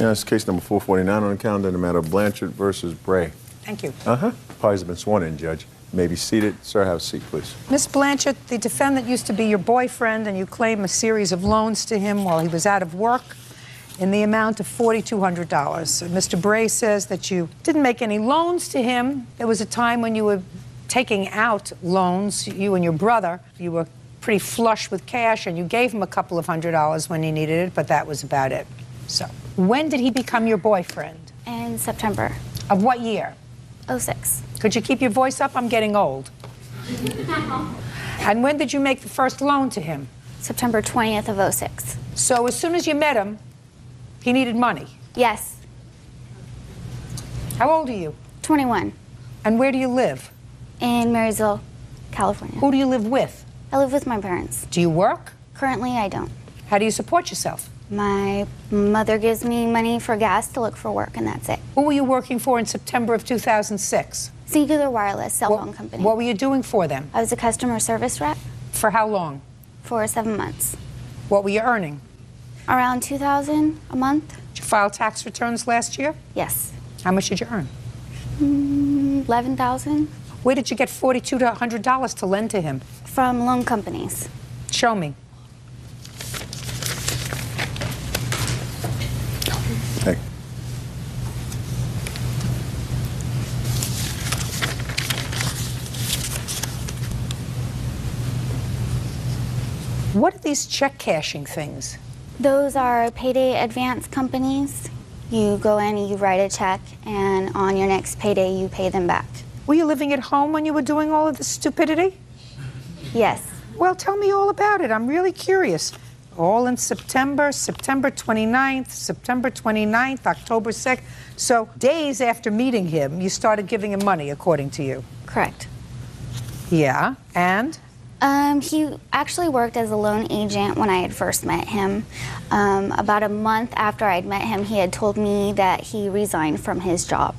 Yeah, it's case number 449 on the calendar in the matter of Blanchard versus Bray. Thank you. Parties have been sworn in, Judge. You may be seated. Sir, have a seat, please. Miss Blanchard, the defendant used to be your boyfriend, and you claim a series of loans to him while he was out of work in the amount of $4,200. Mr. Bray says that you didn't make any loans to him. There was a time when you were taking out loans, you and your brother. You were pretty flush with cash, and you gave him a couple of $100s when he needed it, but that was about it. So, when did he become your boyfriend? In September. Of what year? 06. Could you keep your voice up? I'm getting old. And when did you make the first loan to him? September 20th of 06. So as soon as you met him, he needed money? Yes. How old are you? 21. And where do you live? In Marysville, California. Who do you live with? I live with my parents. Do you work? Currently, I don't. How do you support yourself? My mother gives me money for gas to look for work, and that's it. Who were you working for in September of 2006? Singular Wireless cell phone company. What were you doing for them? I was a customer service rep. For how long? For 7 months. What were you earning? Around $2,000 a month. Did you file tax returns last year? Yes. How much did you earn? $11,000. Where did you get $42 to $100 to lend to him? From loan companies. Show me. Hey. What are these check cashing things? Those are payday advance companies. You go in and you write a check, and on your next payday, you pay them back. Were you living at home when you were doing all of this stupidity? Yes. Well, tell me all about it. I'm really curious. All in September, September 29th, September 29th, October 2nd. So days after meeting him, you started giving him money, according to you. Correct. Yeah, and? He actually worked as a loan agent when I had first met him. About a month after I'd met him, he had told me that he resigned from his job.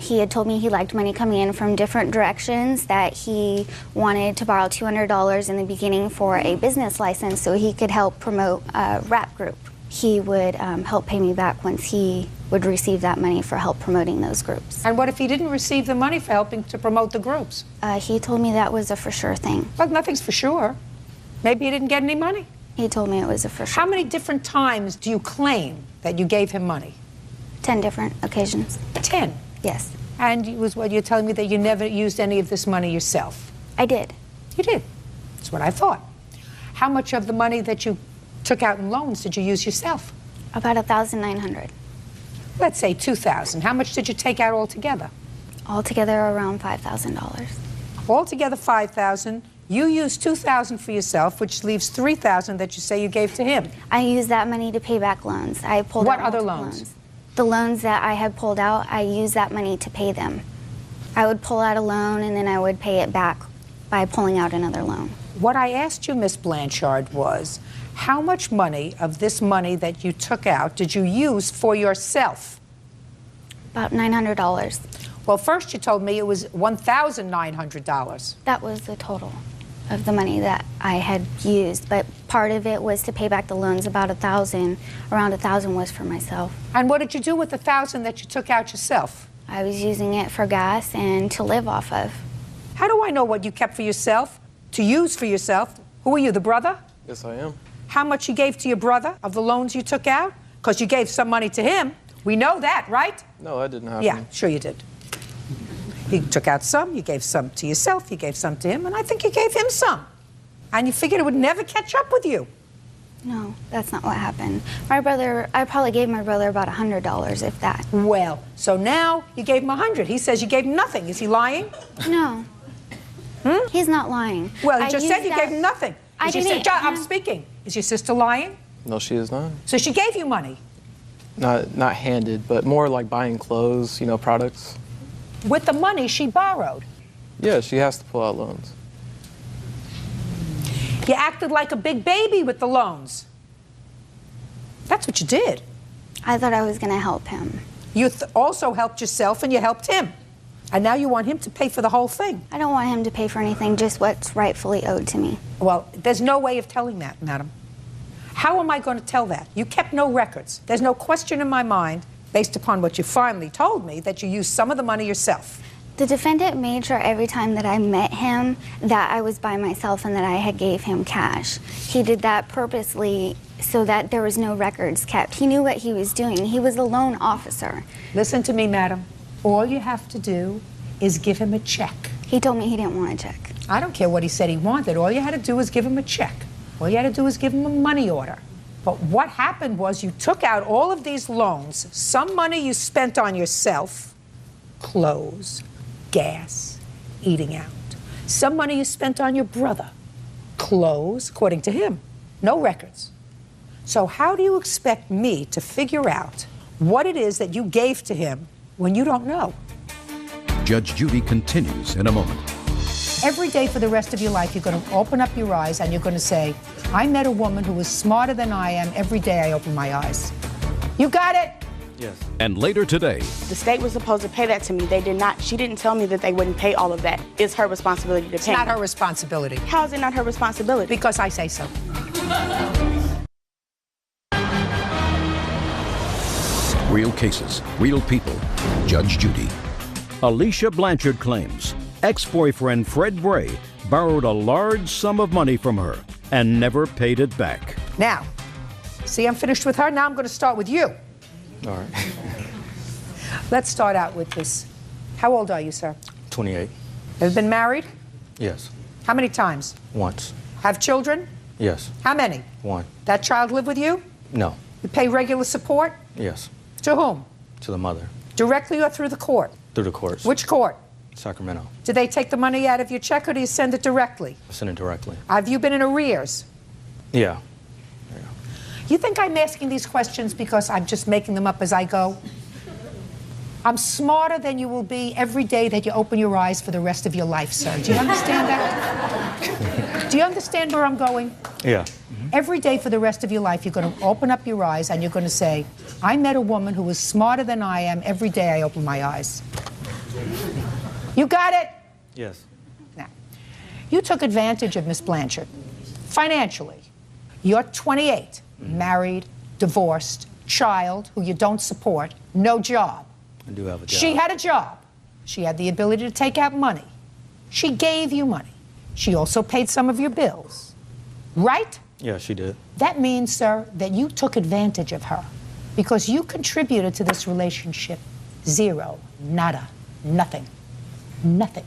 He had told me he liked money coming in from different directions, that he wanted to borrow $200 in the beginning for a business license so he could help promote a rap group. He would help pay me back once he would receive that money for help promoting those groups. And what if he didn't receive the money for helping to promote the groups? He told me that was a for sure thing. Well, nothing's for sure. Maybe he didn't get any money. He told me it was a for sure. How many different times do you claim that you gave him money? 10 different occasions. 10? Yes. And it was what you're telling me, that you never used any of this money yourself? I did. You did. That's what I thought. How much of the money that you took out in loans did you use yourself? About $1,900. Let's say $2,000. How much did you take out altogether? Altogether around $5,000. Altogether $5,000. You used $2,000 for yourself, which leaves $3,000 that you say you gave to him. I used that money to pay back loans. I pulled What out other multiple loans? The loans that I had pulled out, I used that money to pay them. I would pull out a loan and then I would pay it back by pulling out another loan. What I asked you, Miss Blanchard, was how much money of this money that you took out did you use for yourself? About $900. Well, first you told me it was $1,900. That was the total of the money that I had used, but part of it was to pay back the loans, about $1,000. Around $1,000 was for myself. And what did you do with the $1,000 that you took out yourself? I was using it for gas and to live off of. How do I know what you kept for yourself, to use for yourself? Who are you, the brother? Yes, I am. How much you gave to your brother of the loans you took out? Because you gave some money to him. We know that, right? No, that didn't happen. Yeah, sure you did. You took out some, you gave some to yourself, you gave some to him, and I think you gave him some. And you figured it would never catch up with you. No, that's not what happened. My brother, I probably gave my brother about $100, if that. Well, so now you gave him $100. He says you gave him nothing. Is he lying? No. He's not lying. Well, he just said you gave him nothing. I didn't. I'm speaking. Is your sister lying? No, she is not. So she gave you money? Not handed, but more like buying clothes, products. With the money she borrowed? Yeah, she has to pull out loans. You acted like a big baby with the loans. That's what you did. I thought I was going to help him. You also helped yourself and you helped him. And now you want him to pay for the whole thing. I don't want him to pay for anything, just what's rightfully owed to me. Well, there's no way of telling that, madam. How am I going to tell that? You kept no records. There's no question in my mind, based upon what you finally told me, that you used some of the money yourself. The defendant made sure every time that I met him that I was by myself and that I had gave him cash. He did that purposely so that there was no records kept. He knew what he was doing. He was a loan officer. Listen to me, madam. All you have to do is give him a check. He told me he didn't want a check. I don't care what he said he wanted. All you had to do was give him a check. All you had to do was give him a money order. But what happened was you took out all of these loans. Some money you spent on yourself, clothes, gas, eating out. Some money you spent on your brother, clothes, according to him. No records. So how do you expect me to figure out what it is that you gave to him when you don't know? Judge Judy continues in a moment. Every day for the rest of your life, you're going to open up your eyes and you're going to say, I met a woman who was smarter than I am. Every day I open my eyes. You got it? Yes. And later today, The state was supposed to pay that to me. They did not. She didn't tell me that they wouldn't pay all of that. It's her responsibility to It's pay. not her responsibility. How is it not her responsibility? Because I say so. real cases, real people. Judge Judy. Alicia Blanchard claims ex-boyfriend Fred Bray borrowed a large sum of money from her and never paid it back. Now, see, I'm finished with her. Now I'm going to start with you. All right. Let's start out with this. How old are you, sir? 28. Have you been married? Yes. How many times? Once. Have children? Yes. How many? One. That child live with you? No. You pay regular support? Yes. To whom? To the mother. Directly or through the court? Through the courts. Which court? Sacramento. Do they take the money out of your check or do you send it directly? I sent it directly. Have you been in arrears? Yeah. You think I'm asking these questions because I'm just making them up as I go? I'm smarter than you will be every day that you open your eyes for the rest of your life, sir. Do you understand that? Do you understand where I'm going? Yeah. Every day for the rest of your life, you're going to open up your eyes and you're going to say, I met a woman who was smarter than I am. Every day I open my eyes. You got it? Yes. Now, you took advantage of Miss Blanchard financially. You're 28, married, divorced, child who you don't support, no job. I do have a job. She had a job. She had the ability to take out money. She gave you money. She also paid some of your bills. Right? Yeah, she did. That means, sir, that you took advantage of her because you contributed to this relationship. Zero, nada, nothing, nothing.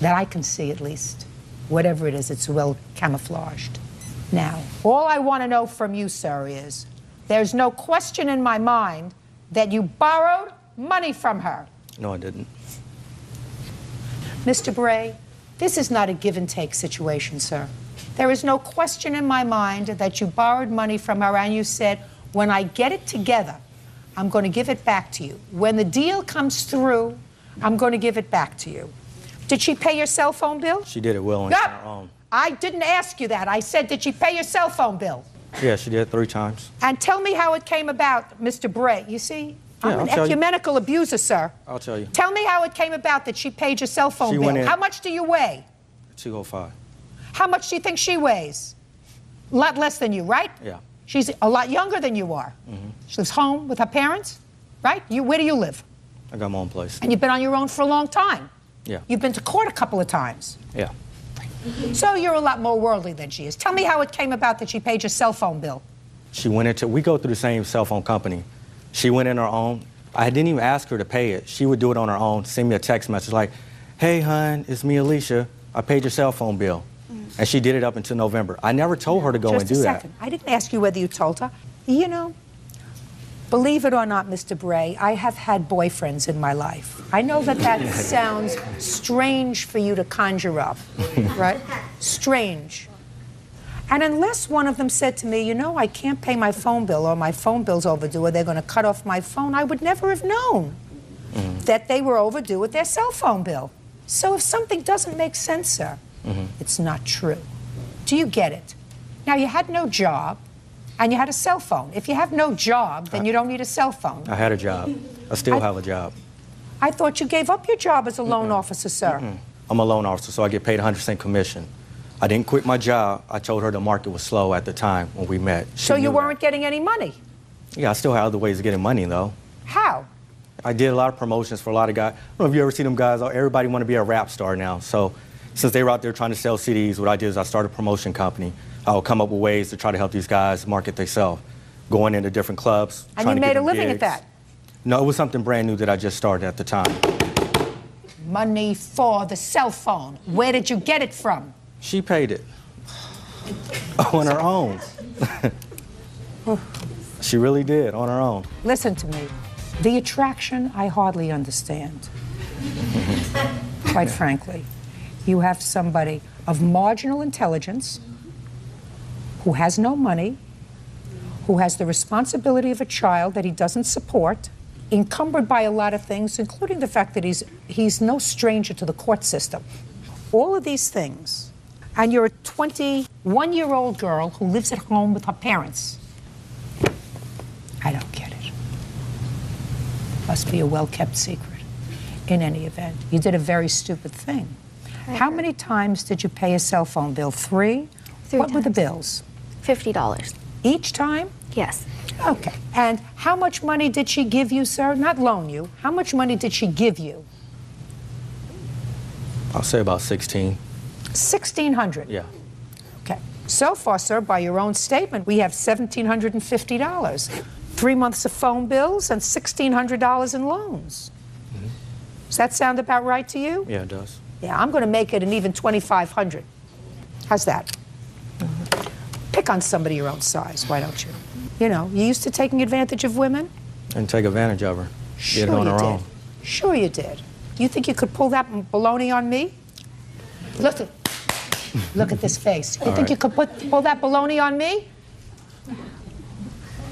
That I can see, at least. Whatever it is, it's well camouflaged. Now, all I want to know from you, sir, is there's no question in my mind that you borrowed money from her. No, I didn't. Mr. Bray, this is not a give-and-take situation, sir. There is no question in my mind that you borrowed money from her and you said, when I get it together, I'm going to give it back to you. When the deal comes through, I'm going to give it back to you. Did she pay your cell phone bill? She did it willingly No, on her own. I didn't ask you that. I said, did she pay your cell phone bill? Yeah, she did 3 times. And tell me how it came about, Mr. Bray. You see, I'm Yeah, an I'll tell you. ecumenical abuser, sir. I'll tell you. Tell me how it came about that she paid your cell phone She bill. went in- How much do you weigh? 205. How much do you think she weighs? A lot less than you, right? Yeah. She's a lot younger than you are. She lives home with her parents, right? Where do you live? I got my own place. And you've been on your own for a long time. Yeah. You've been to court a couple of times. Yeah. So you're a lot more worldly than she is. Tell me how it came about that she paid your cell phone bill. She went into, we go through the same cell phone company. She went in her own. I didn't even ask her to pay it. She would do it on her own, send me a text message like, hey, hon, it's me, Alicia. I paid your cell phone bill. And she did it up until November. I never told her to go and do Just a that. second. I didn't ask you whether you told her. You know, believe it or not, Mr. Bray, I have had boyfriends in my life. I know that that sounds strange for you to conjure up, right? Strange. And unless one of them said to me, you know, I can't pay my phone bill or my phone bill's overdue or they're going to cut off my phone, I would never have known that they were overdue with their cell phone bill. So if something doesn't make sense, sir, it's not true. Do you get it? Now, you had no job and you had a cell phone. If you have no job, then you don't need a cell phone. I had a job. I still have a job. I thought you gave up your job as a loan officer, sir. I'm a loan officer, so I get paid 100% commission. I didn't quit my job. I told her the market was slow at the time when we met. So She you knew weren't that. getting any money? Yeah, I still had other ways of getting money, though. How? I did a lot of promotions for a lot of guys. I don't know if you ever seen them guys. Everybody want to be a rap star now. So since they were out there trying to sell CDs, what I did is I started a promotion company. I would come up with ways to try to help these guys market themselves, going into different clubs. And trying you to made get a them living at gigs. that? No, it was something brand new that I just started at the time. Money for the cell phone. Where did you get it from? She paid it on her own. She really did, on her own. Listen to me. The attraction, I hardly understand. Quite frankly. You have somebody of marginal intelligence who has no money, who has the responsibility of a child that he doesn't support, encumbered by a lot of things, including the fact that he's no stranger to the court system. All of these things. And you're a 21-year-old girl who lives at home with her parents. I don't get it. Must be a well-kept secret. In any event, you did a very stupid thing. How many times did you pay a cell phone bill? Three? What were the bills? $50. Each time? Yes. Okay. And how much money did she give you, sir? Not loan you. How much money did she give you? I'll say about 16. $1,600. Yeah. Okay. So far, sir, by your own statement, we have $1,750. 3 months of phone bills and $1,600 in loans. Does that sound about right to you? Yeah, it does. Yeah, I'm going to make it an even $2,500. How's that? Pick on somebody your own size, why don't you? You know, you used to taking advantage of women? And take advantage of her. Sure Get it on you her did. own. Sure you did. You think you could pull that baloney on me? Look at this face. You think you could pull that baloney on me?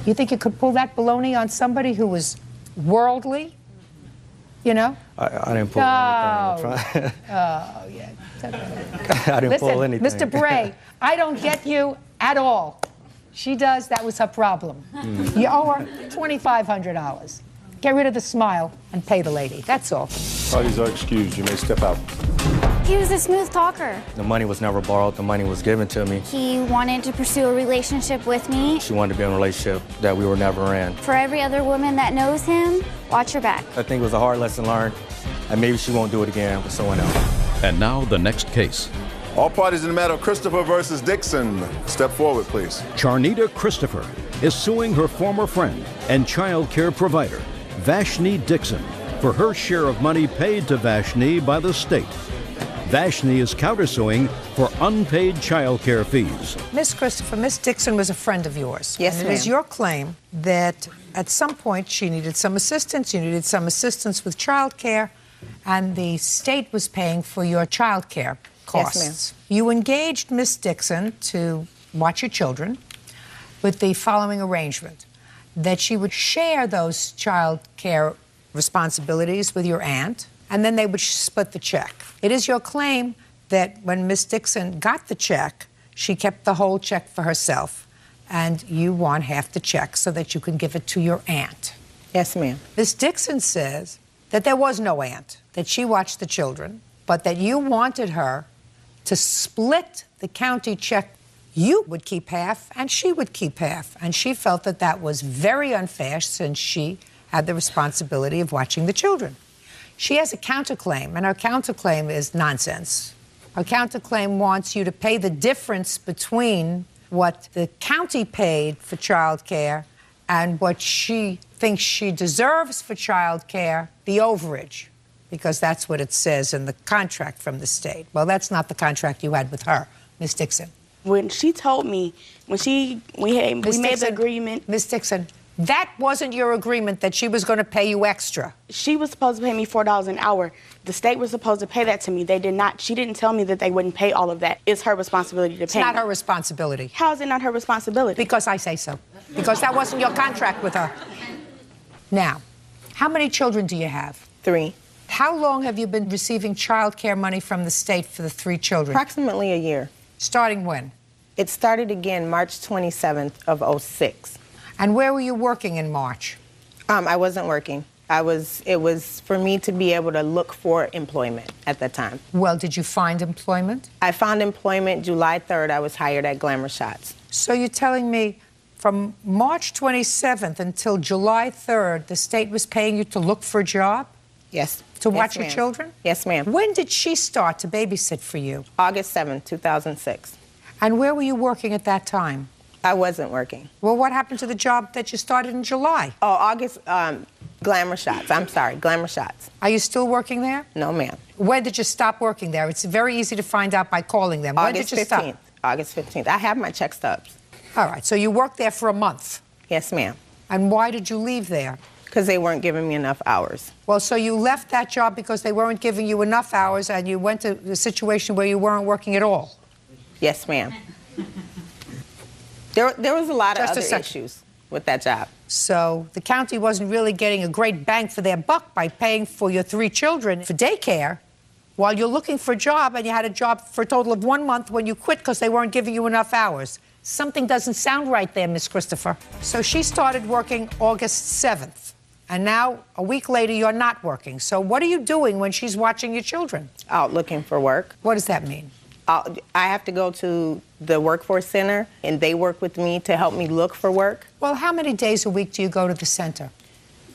You think you could pull that baloney on somebody who was worldly? You know? I didn't pull anything. Oh, yeah. I didn't pull Listen, anything. Mr. Bray, I don't get you at all. She does, that was her problem. You owe her $2,500. Get rid of the smile and pay the lady, that's all. Parties are excused. You may step out. He was a smooth talker. The money was never borrowed. The money was given to me. He wanted to pursue a relationship with me. She wanted to be in a relationship that we were never in. For every other woman that knows him, watch your back. I think it was a hard lesson learned, and maybe she won't do it again with someone else. And now the next case. All parties in the matter, Christopher versus Dixon. Step forward, please. Charnita Christopher is suing her former friend and child care provider, Vashni Dixon, for her share of money paid to Vashni by the state. Vashni is countersuing for unpaid child care fees. Miss Christopher, Miss Dixon was a friend of yours. Yes, and it is ma'am. your claim that at some point she needed some assistance, you needed some assistance with child care, and the state was paying for your child care costs. Yes, You engaged Miss Dixon to watch your children with the following arrangement, that she would share those child care responsibilities with your aunt, and then they would split the check. It is your claim that when Miss Dixon got the check, she kept the whole check for herself, and you want half the check so that you can give it to your aunt. Yes, ma'am. Miss Dixon says that there was no aunt, that she watched the children, but that you wanted her to split the county check. You would keep half, and she would keep half, and she felt that that was very unfair since she had the responsibility of watching the children. She has a counterclaim, and her counterclaim is nonsense. Her counterclaim wants you to pay the difference between what the county paid for child care and what she thinks she deserves for child care, the overage, because that's what it says in the contract from the state. Well, that's not the contract you had with her, Miss Dixon. When she told me, we made the agreement. Miss Dixon, that wasn't your agreement that she was going to pay you extra. She was supposed to pay me $4 an hour. The state was supposed to pay that to me. They did not. She didn't tell me that they wouldn't pay all of that. It's her responsibility to pay. It's not me. her responsibility. How is it not her responsibility? Because I say so. Because that wasn't your contract with her. Now, how many children do you have? 3. How long have you been receiving child care money from the state for the 3 children? Approximately a year. Starting when? It started again March 27th of '06. And where were you working in March? I wasn't working. It was for me to be able to look for employment at that time. Well, did you find employment? I found employment July 3rd. I was hired at Glamour Shots. So you're telling me from March 27th until July 3rd, the state was paying you to look for a job? Yes. To watch Yes, your children? Yes, ma'am. When did she start to babysit for you? August 7th, 2006. And where were you working at that time? I wasn't working. Well, what happened to the job that you started in July? Oh, August, Glamour Shots. I'm sorry, Glamour Shots. Are you still working there? No, ma'am. When did you stop working there? It's very easy to find out by calling them. When did you stop? August 15th. I have my check stubs. All right, so you worked there for a month. Yes, ma'am. And why did you leave there? Because they weren't giving me enough hours. Well, so you left that job because they weren't giving you enough hours and you went to a situation where you weren't working at all? Yes, ma'am. There was a lot of other issues with that job. So the county wasn't really getting a great bang for their buck by paying for your 3 children for daycare while you're looking for a job, and you had a job for a total of 1 month when you quit because they weren't giving you enough hours. Something doesn't sound right there, Miss Christopher. So she started working August 7th, and now a week later you're not working. So what are you doing when she's watching your children? Out looking for work. What does that mean? I have to go to the workforce center, and they work with me to help me look for work. Well, how many days a week do you go to the center?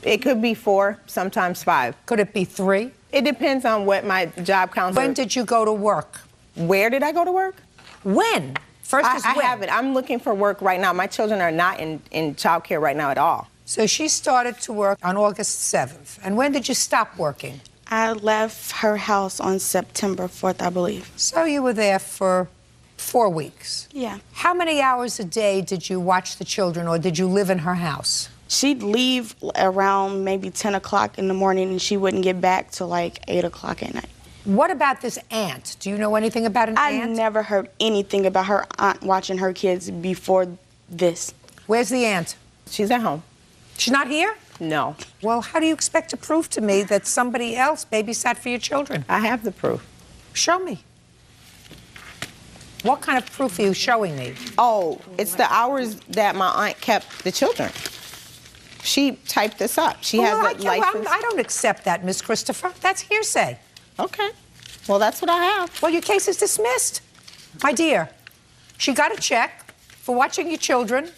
It could be 4, sometimes 5. Could it be 3? It depends on what my job counselor... When did you go to work? Where did I go to work? When? First is when? I haven't. I'm looking for work right now. My children are not in child care right now at all. So she started to work on August 7th. And when did you stop working? I left her house on September 4th, I believe. So you were there for 4 weeks. Yeah. How many hours a day did you watch the children, or did you live in her house? She'd leave around maybe 10 o'clock in the morning, and she wouldn't get back till like 8 o'clock at night. What about this aunt? Do you know anything about an aunt? I never heard anything about her aunt watching her kids before this. Where's the aunt? She's at home. She's not here? No. Well, how do you expect to prove to me that somebody else babysat for your children? I have the proof. Show me. What kind of proof are you showing me? Oh, it's the hours that my aunt kept the children. She typed this up. She has a license. I don't accept that, Miss Christopher. That's hearsay. Okay. Well, that's what I have. Well, your case is dismissed. My dear, she got a check for watching your children.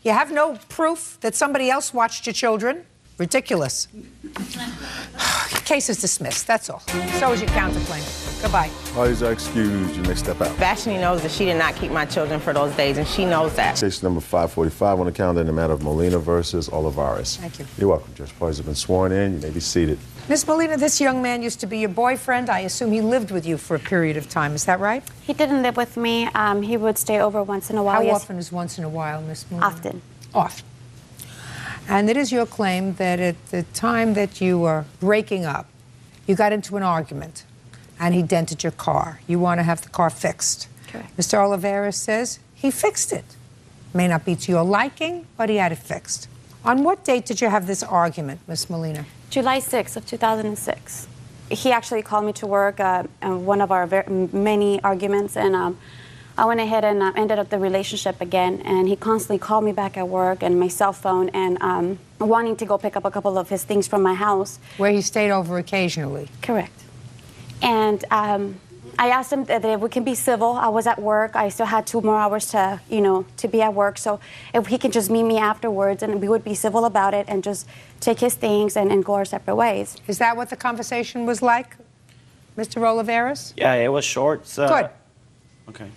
You have no proof that somebody else watched your children. Ridiculous. Your case is dismissed, that's all. So is your counterclaim. Goodbye. Parties are excused. You may step out. Vashni knows that she did not keep my children for those days, and she knows that. Case number 545 on the calendar in the matter of Molina versus Olivares. Thank you. You're welcome, Judge. Parties have been sworn in. You may be seated. Miss Molina, this young man used to be your boyfriend. I assume he lived with you for a period of time. Is that right? He didn't live with me. He would stay over once in a while. How often is once in a while, Miss Molina? Often. Often. And it is your claim that at the time that you were breaking up, you got into an argument and he dented your car. You want to have the car fixed. Correct. Mr. Oliveira says he fixed it. May not be to your liking, but he had it fixed. On what date did you have this argument, Miss Molina? July 6th of 2006. He actually called me to work one of our many arguments, and I went ahead and ended up the relationship again, and he constantly called me back at work and my cell phone and wanting to go pick up a couple of his things from my house. Where he stayed over occasionally. Correct. And I asked him that if we can be civil. I was at work. I still had 2 more hours to, to be at work. So if he could just meet me afterwards and we would be civil about it and just take his things and go our separate ways. Is that what the conversation was like, Mr. Oliveras? Yeah, it was short. So... Good. Okay.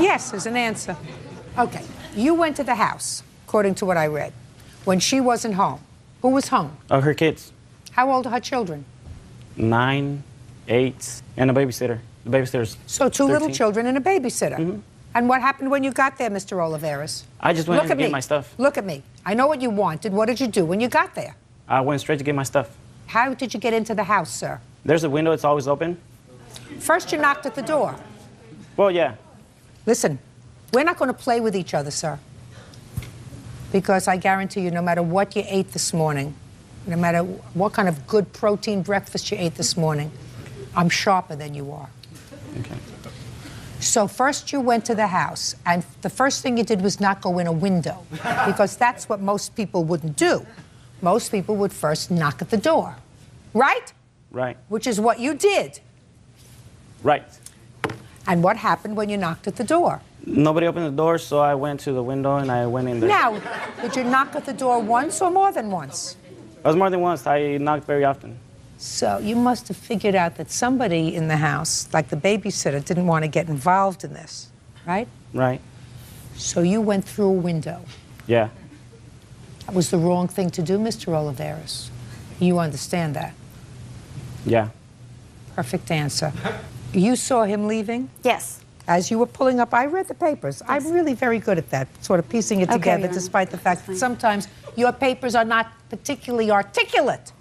Yes is an answer. Okay. You went to the house, according to what I read, when she wasn't home. Who was home? Her kids. How old are her children? 9, 8, and a babysitter. The babysitter's So 2 little children and a babysitter. Mm-hmm. And what happened when you got there, Mr. Oliveras? I just went to get my stuff. Look at me. I know what you wanted. What did you do when you got there? I went straight to get my stuff. How did you get into the house, sir? There's a window. It's always open. First, you knocked at the door. Well, yeah. Listen, we're not going to play with each other, sir. Because I guarantee you, no matter what you ate this morning, no matter what kind of good protein breakfast you ate this morning, I'm sharper than you are. Okay. So first you went to the house, and the first thing you did was not go in a window, because that's what most people wouldn't do. most people would first knock at the door, right? Right. Which is what you did. Right. And what happened when you knocked at the door? Nobody opened the door, so I went to the window and I went in there. Now, did you knock at the door once or more than once? It was more than once. I knocked very often. So you must have figured out that somebody in the house, like the babysitter, didn't want to get involved in this, right? Right. So you went through a window. Yeah. That was the wrong thing to do, Mr. Oliveras. You understand that? Yeah. Perfect answer. You saw him leaving? Yes. As you were pulling up, I read the papers. Yes. I'm really very good at that, sort of piecing it together, yeah. despite the fact that sometimes your papers are not particularly articulate.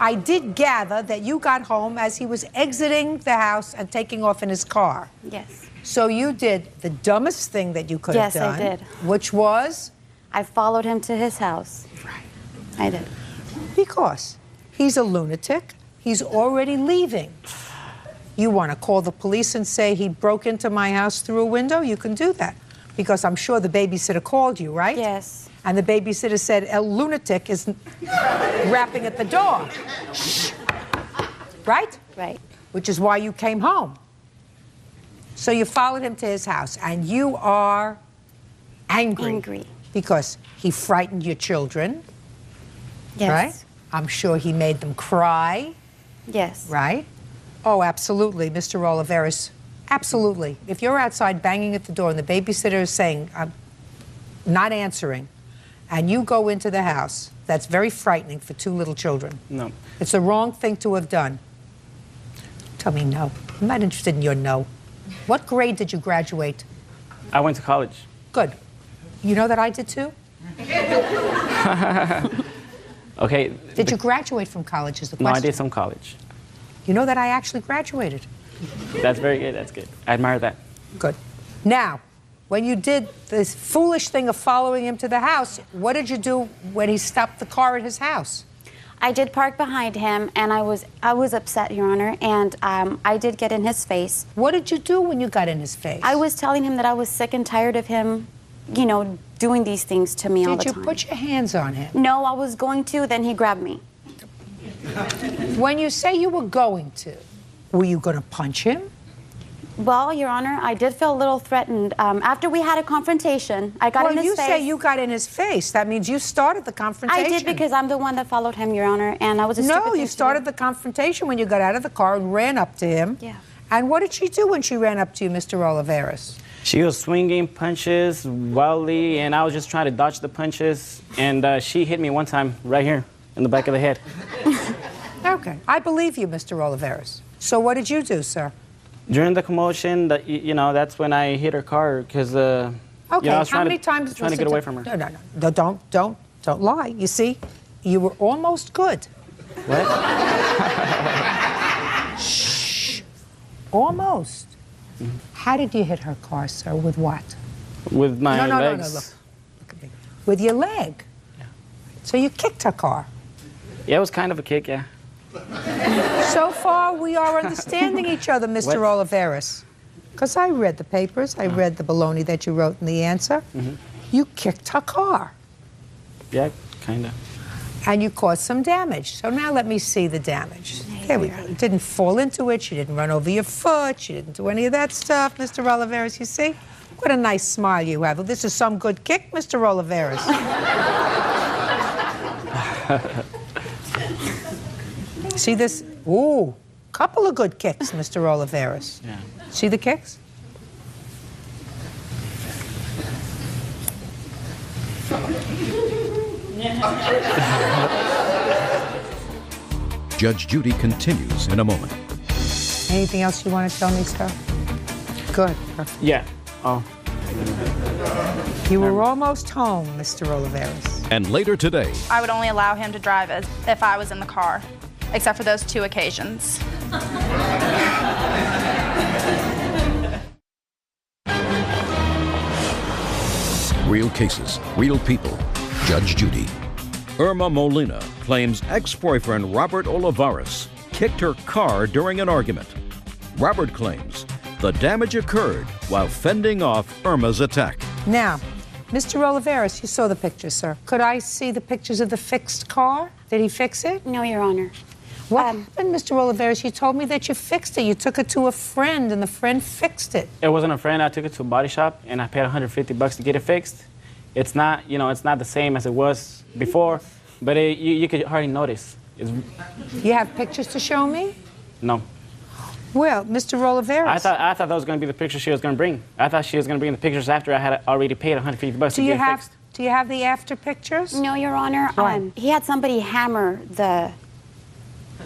I did gather that you got home as he was exiting the house and taking off in his car. Yes. So you did the dumbest thing that you could have done. Yes, I did. Which was? I followed him to his house. Right. I did. Because he's a lunatic. He's already leaving. You want to call the police and say he broke into my house through a window? You can do that. Because I'm sure the babysitter called you, right? Yes. And the babysitter said, a lunatic is rapping at the door. Right? Right. Which is why you came home. So you followed him to his house, and you are angry. Angry. Because he frightened your children. Yes. Right? I'm sure he made them cry. Yes. Right? Oh, absolutely, Mr. Oliveras. Absolutely. If you're outside banging at the door and the babysitter is saying, I'm not answering, and you go into the house, that's very frightening for two little children. No. It's the wrong thing to have done. Tell me no. I'm not interested in your no. What grade did you graduate? I went to college. Good. You know that I did too? Okay. Did you graduate from college is the No, question. I did some college. You know that I actually graduated. That's very good. That's good. I admire that. Good. Now, when you did this foolish thing of following him to the house, what did you do when he stopped the car at his house? I did park behind him, and I was upset, Your Honor, and I did get in his face. What did you do when you got in his face? I was telling him that I was sick and tired of him, you know, doing these things to me all the time. Did you put your hands on him? No, I was going to, then he grabbed me. When you say you were going to, were you going to punch him? Well, Your Honor, I did feel a little threatened. After we had a confrontation, I got in his face. Well, you say you got in his face. That means you started the confrontation. I did because I'm the one that followed him, Your Honor, and I was a stupid No, thing you to started do. the confrontation when you got out of the car and ran up to him. Yeah. And what did she do when she ran up to you, Mr. Oliveras? She was swinging punches wildly, and I was just trying to dodge the punches. And she hit me one time right here in the back of the head. Okay. I believe you, Mr. Oliveras. So what did you do, sir? During the commotion, you know, that's when I hit her car because, Okay. you know, I was How many times? trying to get away from her. No, don't lie. You see, you were almost good. What? Shh. Almost. Mm-hmm. How did you hit her car, sir? With what? With my No, legs. Look at me. With your leg. Yeah. So you kicked her car. Yeah, it was kind of a kick, yeah. So far, we are understanding each other, Mr. Oliveras. Because I read the papers. I read the baloney that you wrote in the answer. Mm-hmm. You kicked her car. Yeah, kind of. And you caused some damage. So now let me see the damage. Here we go. You didn't fall into it. You didn't run over your foot. You didn't do any of that stuff, Mr. Oliveras. You see? What a nice smile you have. Well, this is some good kick, Mr. Oliveras. See this? Ooh, couple of good kicks, Mr. Oliveras. Yeah. See the kicks? Judge Judy continues in a moment. Anything else you want to tell me, sir? Good. Perfect. Yeah. Oh. You were almost home, Mr. Oliveras. And later today, I would only allow him to drive if I was in the car, except for those 2 occasions. real cases, real people. Judge Judy. Irma Molina claims ex-boyfriend Robert Olivares kicked her car during an argument. Robert claims the damage occurred while fending off Irma's attack. Now, Mr. Oliveris, you saw the pictures, sir. Could I see the pictures of the fixed car? Did he fix it? No, Your Honor. What happened, Mr. Oliveris? You told me that you fixed it. You took it to a friend, and the friend fixed it. It wasn't a friend. I took it to a body shop, and I paid $150 to get it fixed. It's not, it's not the same as it was before, but you could hardly notice. You have pictures to show me? No. Well, Mr. Oliveris. I thought that was going to be the picture she was going to bring. I thought she was going to bring the pictures after I had already paid $150 to get it fixed. Do you have the after pictures? No, Your Honor. He had somebody hammer the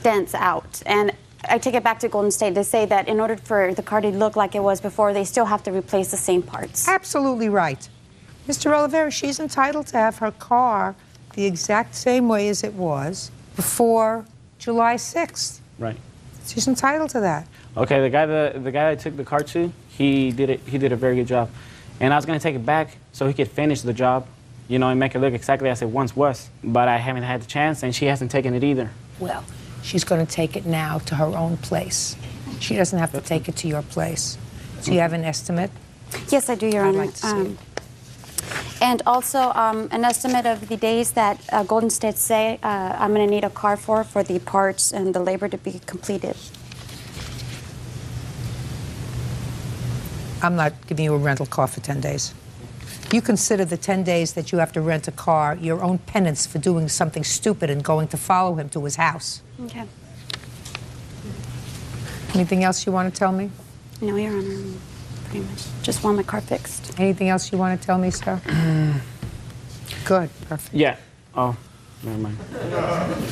dents out, and I take it back to Golden State to say that in order for the car to look like it was before, they still have to replace the same parts. Absolutely right. Mr. Oliveris, she's entitled to have her car the exact same way as it was before July 6th. Right. She's entitled to that. Okay, the guy I took the car to, he did a very good job. And I was going to take it back so he could finish the job, and make it look exactly as it once was. But I haven't had the chance, and she hasn't taken it either. Well, she's going to take it now to her own place. She doesn't have to take it to your place. Do you have an estimate? Yes, I do, Your Honor. I'd like to see it. And also an estimate of the days that Golden State say I'm going to need a car for the parts and the labor to be completed. I'm not giving you a rental car for 10 days. You consider the 10 days that you have to rent a car your own penance for doing something stupid and going to follow him to his house. Okay. Anything else you want to tell me? No, Your Honor. Pretty much. Just want my car fixed. Anything else you want to tell me, sir? Good. Perfect. Yeah. Oh, never mind.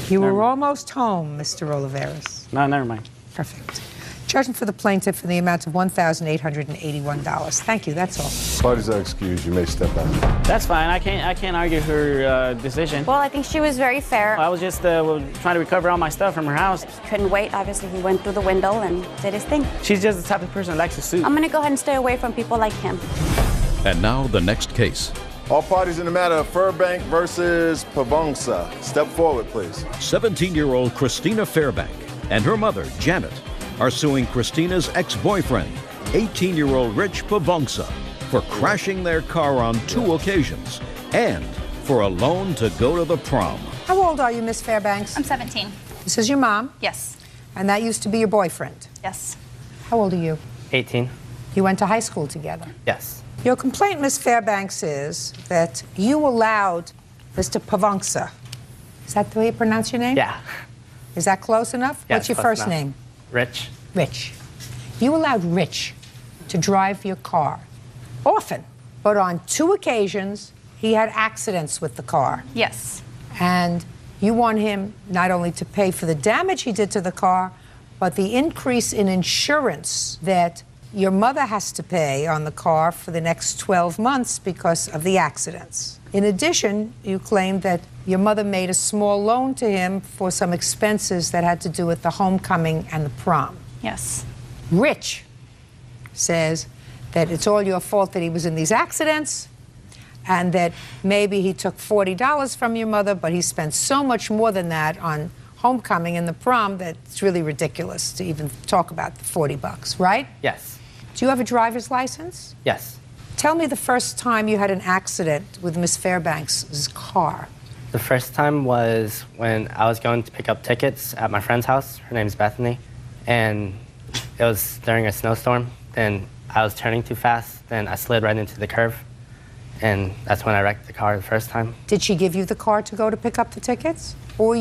You were almost home, Mr. Oliveris. No, never mind. Perfect. Judgment for the plaintiff in the amount of $1,881. Thank you. That's all. Parties are excused. You may step out. That's fine. I can't argue her decision. Well, I think she was very fair. I was just trying to recover all my stuff from her house. He couldn't wait. Obviously, he went through the window and did his thing. She's just the type of person that likes to sue. I'm going to go ahead and stay away from people like him. And now the next case. All parties in the matter of Fairbank versus Pavonsa. Step forward, please. 17-year-old Christina Fairbank and her mother, Janet, are suing Christina's ex-boyfriend, 18-year-old Rich Pavonsa, for crashing their car on 2 occasions and for a loan to go to the prom. How old are you, Miss Fairbanks? I'm 17. This is your mom? Yes. And that used to be your boyfriend? Yes. How old are you? 18. You went to high school together? Yes. Your complaint, Miss Fairbanks, is that you allowed Mr. Pavonsa. Is that the way you pronounce your name? Yeah. Is that close enough? Yeah, What's your close first enough. name? Rich. Rich. You allowed Rich to drive your car often, but on 2 occasions, he had accidents with the car. Yes. And you want him not only to pay for the damage he did to the car, but the increase in insurance that your mother has to pay on the car for the next 12 months because of the accidents. In addition, you claim that your mother made a small loan to him for some expenses that had to do with the homecoming and the prom. Yes. Rich says that it's all your fault that he was in these accidents and that maybe he took $40 from your mother, but he spent so much more than that on homecoming and the prom that it's really ridiculous to even talk about the $40, right? Yes. Do you have a driver's license? Yes. Tell me the first time you had an accident with Miss Fairbanks' car. The first time was when I was going to pick up tickets at my friend's house. Her name's Bethany. And it was during a snowstorm. Then I was turning too fast. Then I slid right into the curve. And that's when I wrecked the car the first time. Did she give you the car to go to pick up the tickets? Or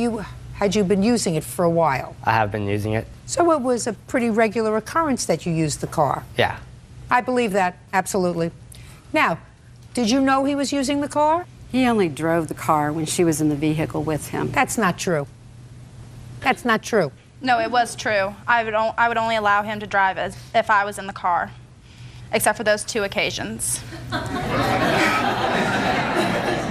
had you been using it for a while? I have been using it. So it was a pretty regular occurrence that you used the car? Yeah. I believe that, absolutely. Now, did you know he was using the car? He only drove the car when she was in the vehicle with him. That's not true. That's not true. No, it was true. I would only allow him to drive if I was in the car, except for those 2 occasions.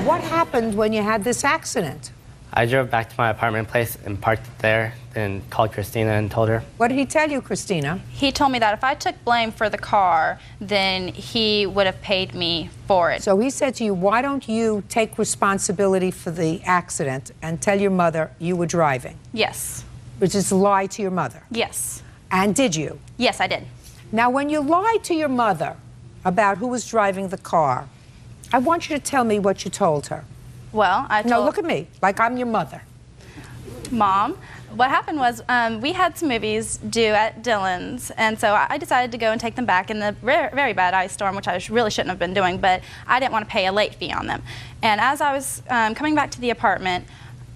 What happened when you had this accident? I drove back to my apartment place and parked it there, then called Christina and told her. What did he tell you, Christina? He told me that if I took blame for the car, then he would have paid me for it. So he said to you, why don't you take responsibility for the accident and tell your mother you were driving? Yes. Which is a lie to your mother. Yes. And did you? Yes, I did. Now, when you lied to your mother about who was driving the car, I want you to tell me what you told her. Well, I told... No, look at me, like I'm your mother. Mom, what happened was we had some movies due at Dillon's, and so I decided to go and take them back in the very bad ice storm, which I really shouldn't have been doing, but I didn't want to pay a late fee on them. And as I was coming back to the apartment,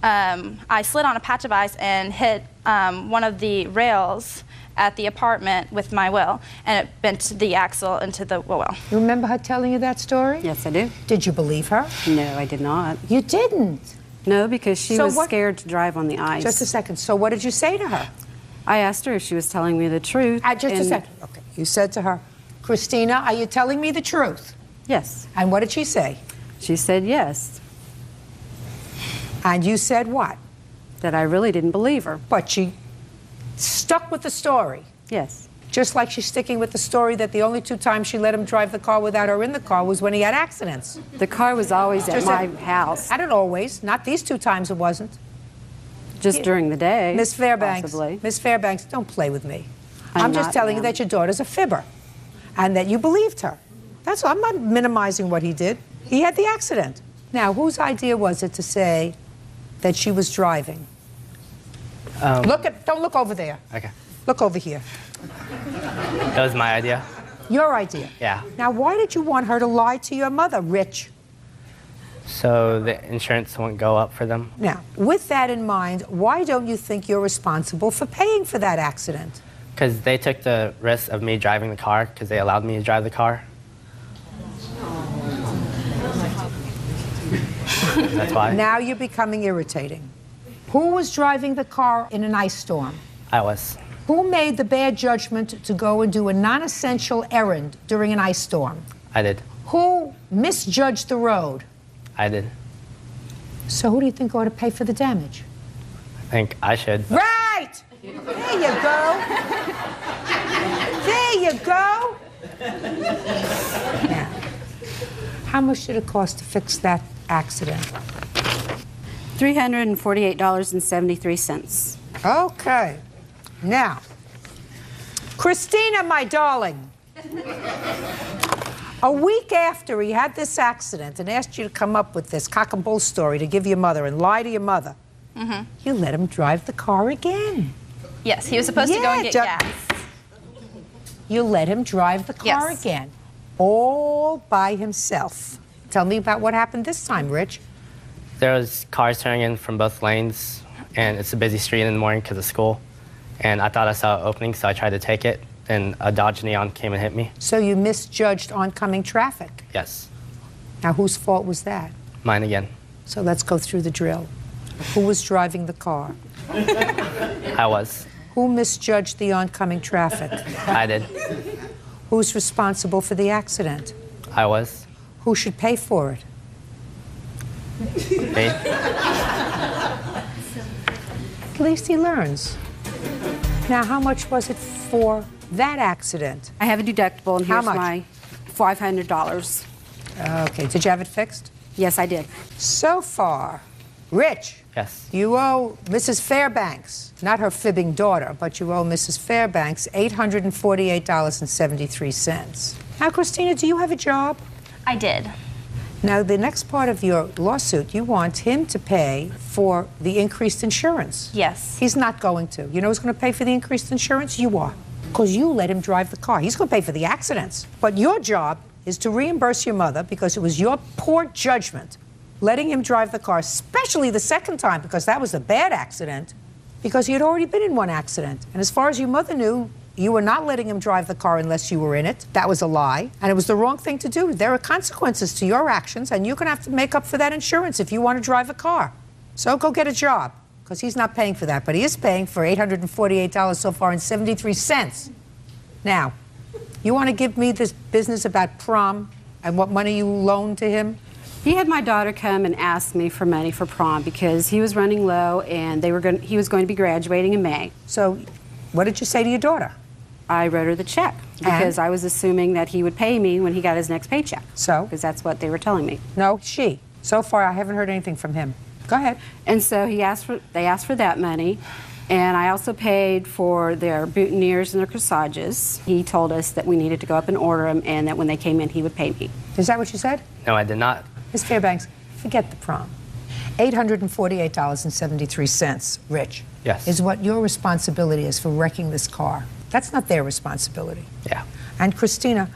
I slid on a patch of ice and hit one of the rails at the apartment with my wheel, and it bent the axle into the wheel. You remember her telling you that story? Yes, I do. Did you believe her? No, I did not. You didn't? No, because she So was what- scared to drive on the ice. Just a second. So what did you say to her? I asked her if she was telling me the truth. Just a second. Okay. You said to her, Christina, are you telling me the truth? Yes. And what did she say? She said yes. And you said what? That I really didn't believe her. But she stuck with the story. Yes. Just like she's sticking with the story that the only 2 times she let him drive the car without her in the car was when he had accidents. The car was always at my house. I don't always. Not these 2 times it wasn't. Just during the day. Miss Fairbanks. Possibly. Miss Fairbanks, don't play with me. I'm I'm just not, telling you ma'am. that your daughter's a fibber and that you believed her. That's all. I'm not minimizing what he did. He had the accident. Now, whose idea was it to say that she was driving? Don't look over there. Okay. Look over here. That was my idea. Your idea. Yeah. Now, why did you want her to lie to your mother, Rich? So the insurance won't go up for them. Now, with that in mind, why don't you think you're responsible for paying for that accident? Because they took the risk of me driving the car because they allowed me to drive the car. That's why. Now you're becoming irritating. Who was driving the car in an ice storm? I was. Who made the bad judgment to go and do a non-essential errand during an ice storm? I did. Who misjudged the road? I did. So who do you think ought to pay for the damage? I think I should. Right! There you go. There you go. Now, how much did it cost to fix that accident? $348.73. Okay. Now, Christina, my darling, a week after he had this accident and asked you to come up with this cock and bull story to give your mother and lie to your mother, you let him drive the car again. Yes, he was supposed to go and get gas. You let him drive the car Yes. again, all by himself. Tell me about what happened this time, Rich. There was cars turning in from both lanes, and it's a busy street in the morning because of school. And I thought I saw an opening, so I tried to take it, and a Dodge Neon came and hit me. So you misjudged oncoming traffic. Yes, Now, whose fault was that? mine again. So let's go through the drill. Who was driving the car? I was. Who misjudged the oncoming traffic? I did. Who's responsible for the accident? I was. Who should pay for it? Me. At least he learns. Now, how much was it for that accident? I have a deductible, and How here's much? my $500. Okay, did you have it fixed? Yes, I did. So far, Rich, Yes. you owe Mrs. Fairbanks, not her fibbing daughter, but you owe Mrs. Fairbanks $848.73. Now, Christina, do you have a job? I did. Now, the next part of your lawsuit, you want him to pay for the increased insurance. Yes. He's not going to. You know who's going to pay for the increased insurance? You are. Because you let him drive the car. He's going to pay for the accidents. But your job is to reimburse your mother because it was your poor judgment letting him drive the car, especially the second time, because that was a bad accident, because he had already been in one accident. And as far as your mother knew, you were not letting him drive the car unless you were in it. That was a lie, and it was the wrong thing to do. There are consequences to your actions, and you're going to have to make up for that insurance if you want to drive a car. So go get a job, because he's not paying for that, but he is paying for $848 so far and 73 cents. Now, you want to give me this business about prom and what money you loaned to him? He had my daughter come and ask me for money for prom because he was running low and he was going to be graduating in May. So what did you say to your daughter? I wrote her the check because I was assuming that he would pay me when he got his next paycheck. So? Because that's what they were telling me. No, she. So far, I haven't heard anything from him. Go ahead. And so they asked for that money, And I also paid for their boutonnieres and their corsages. He told us that we needed to go up and order them, and that when they came in, he would pay me. Is that what you said? No, I did not. Ms. Fairbanks, forget the prom. $848.73, Rich, Yes. is what your responsibility is for wrecking this car. That's not their responsibility. Yeah. And Christina,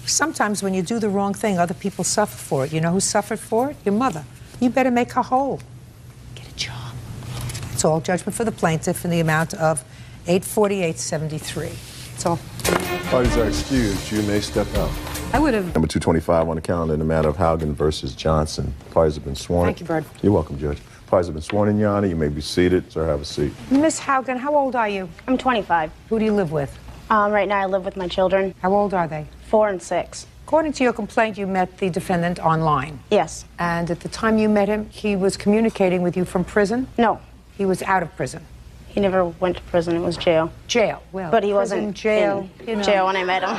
sometimes when you do the wrong thing, other people suffer for it. You know who suffered for it? Your mother. You better make her whole. Get a job. It's all judgment for the plaintiff in the amount of $848.73. That's all. Parties are excused. You may step out. I would have. Number 225 on the calendar in the matter of Haugen versus Johnson. Parties have been sworn. Thank you, Byrd. You're welcome, Judge. Parties have been sworn in, Your Honor. You may be seated. Sir, have a seat. Miss Haugen, how old are you? I'm 25. Who do you live with? Right now I live with my children. How old are they? 4 and 6. According to your complaint, you met the defendant online. Yes. And at the time you met him, he was communicating with you from prison? No. He was out of prison. He never went to prison. It was jail. Jail. Well, But he prison, wasn't jail. in jail when I met him.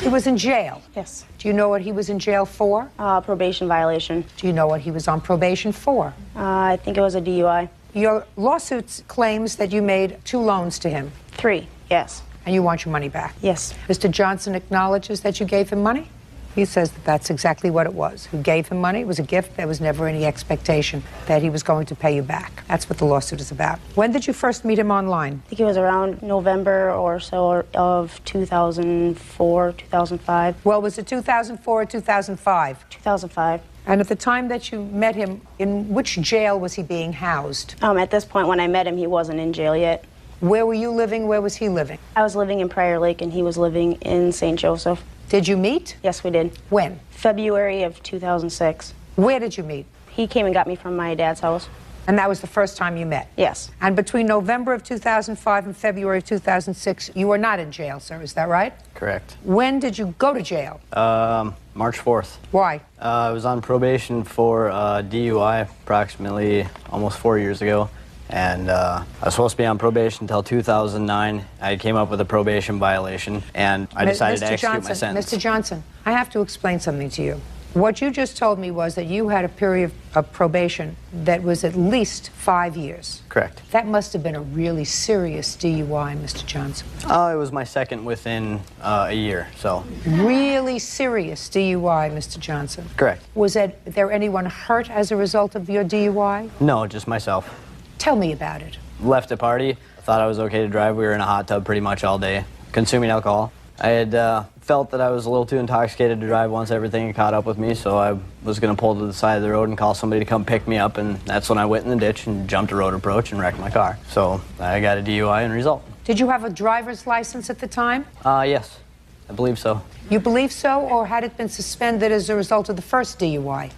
He was in jail. Yes. Do you know what he was in jail for? Probation violation. Do you know what he was on probation for? I think it was a DUI. Your lawsuit claims that you made 2 loans to him. 3, yes. And you want your money back. Yes. Mr. Johnson acknowledges that you gave him money? He says that that's exactly what it was. Who gave him money? It was a gift. There was never any expectation that he was going to pay you back. That's what the lawsuit is about. When did you first meet him online? I think it was around November or so of 2004, 2005. Well, was it 2004 or 2005? 2005. And at the time that you met him, in which jail was he being housed? At this point, when I met him, he wasn't in jail yet. Where were you living? Where was he living? I was living in Prior Lake, and he was living in St. Joseph. Did you meet? Yes, we did. When? February of 2006. Where did you meet? He came and got me from my dad's house. And that was the first time you met? Yes. And between November of 2005 and February of 2006, you were not in jail, sir, is that right? Correct. When did you go to jail? March 4th. Why? I was on probation for DUI approximately almost 4 years ago. And I was supposed to be on probation until 2009. I came up with a probation violation, and I decided to execute my sentence. Mr. Johnson, I have to explain something to you. What you just told me was that you had a period of probation that was at least 5 years. Correct. That must have been a really serious DUI, Mr. Johnson. It was my second within a year, so. Really serious DUI, Mr. Johnson. Correct. Was there anyone hurt as a result of your DUI? No, just myself. Tell me about it. Left a party, thought I was okay to drive. We were in a hot tub pretty much all day, consuming alcohol. I had felt that I was a little too intoxicated to drive once everything had caught up with me, so I was going to pull to the side of the road and call somebody to come pick me up, and that's when I went in the ditch and jumped a road approach and wrecked my car. So I got a DUI and result. Did you have a driver's license at the time? Yes, I believe so. You believe so, or had it been suspended as a result of the first DUI?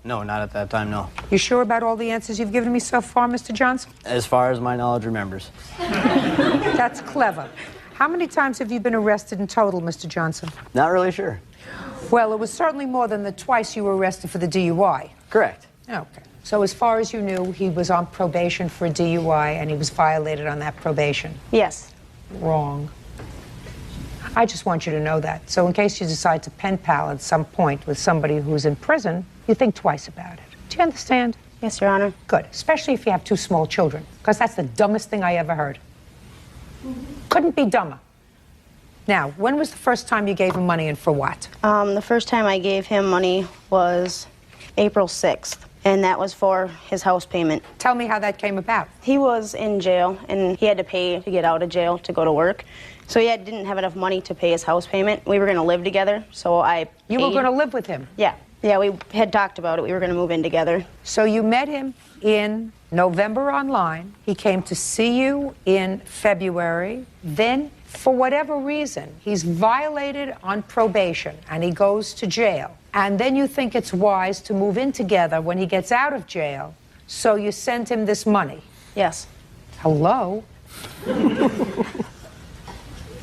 No, not at that time, no. You sure about all the answers you've given me so far, Mr. Johnson? As far as my knowledge remembers. That's clever. How many times have you been arrested in total, Mr. Johnson? Not really sure. Well, it was certainly more than the twice you were arrested for the DUI. Correct. Okay. So as far as you knew, he was on probation for a DUI and he was violated on that probation? Yes. Wrong. I just want you to know that. So in case you decide to pen pal at some point with somebody who's in prison, you think twice about it. Do you understand? Yes, Your Honor. Good. Especially if you have 2 small children, because that's the dumbest thing I ever heard. Couldn't be dumber. Now, when was the first time you gave him money and for what? The first time I gave him money was April 6th, and that was for his house payment. Tell me how that came about. He was in jail, and he had to pay to get out of jail to go to work. So he didn't have enough money to pay his house payment. We were going to live together, so I You were going to live with him? Yeah. Yeah, we had talked about it. We were going to move in together. So you met him in November online. He came to see you in February. Then, for whatever reason, he's violated on probation and he goes to jail. And then you think it's wise to move in together when he gets out of jail. So you sent him this money. Yes. Hello?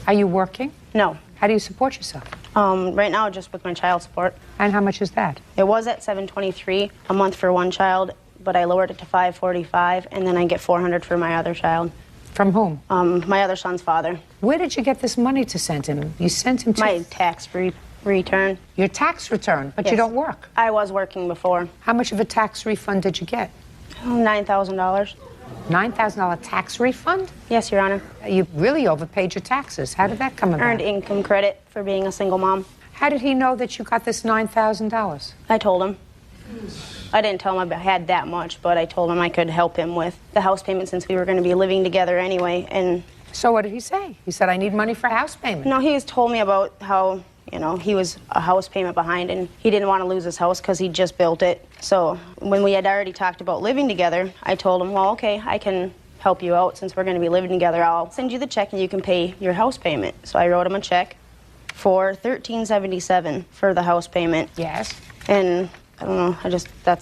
Are you working? No. How do you support yourself? Right now, just with my child support. And how much is that? It was at $723 a month for one child, but I lowered it to $545, and then I get $400 for my other child. From whom? My other son's father. Where did you get this money to send him? You sent him to... My tax return. Your tax return, but Yes. you don't work. I was working before. How much of a tax refund did you get? $9,000. $9,000 tax refund? Yes, Your Honor. You really overpaid your taxes. How did that come about? Earned income credit for being a single mom. How did he know that you got this $9,000? I told him. I didn't tell him I had that much, but I told him I could help him with the house payment since we were going to be living together anyway. And so what did he say? He said, I need money for house payment. No, he has told me about how, you know, he was a house payment behind and he didn't want to lose his house because he just built it. So when we had already talked about living together, I told him, well, okay, I can help you out since we're going to be living together. I'll send you the check and you can pay your house payment. So I wrote him a check for $1,377 for the house payment. Yes. And I don't know,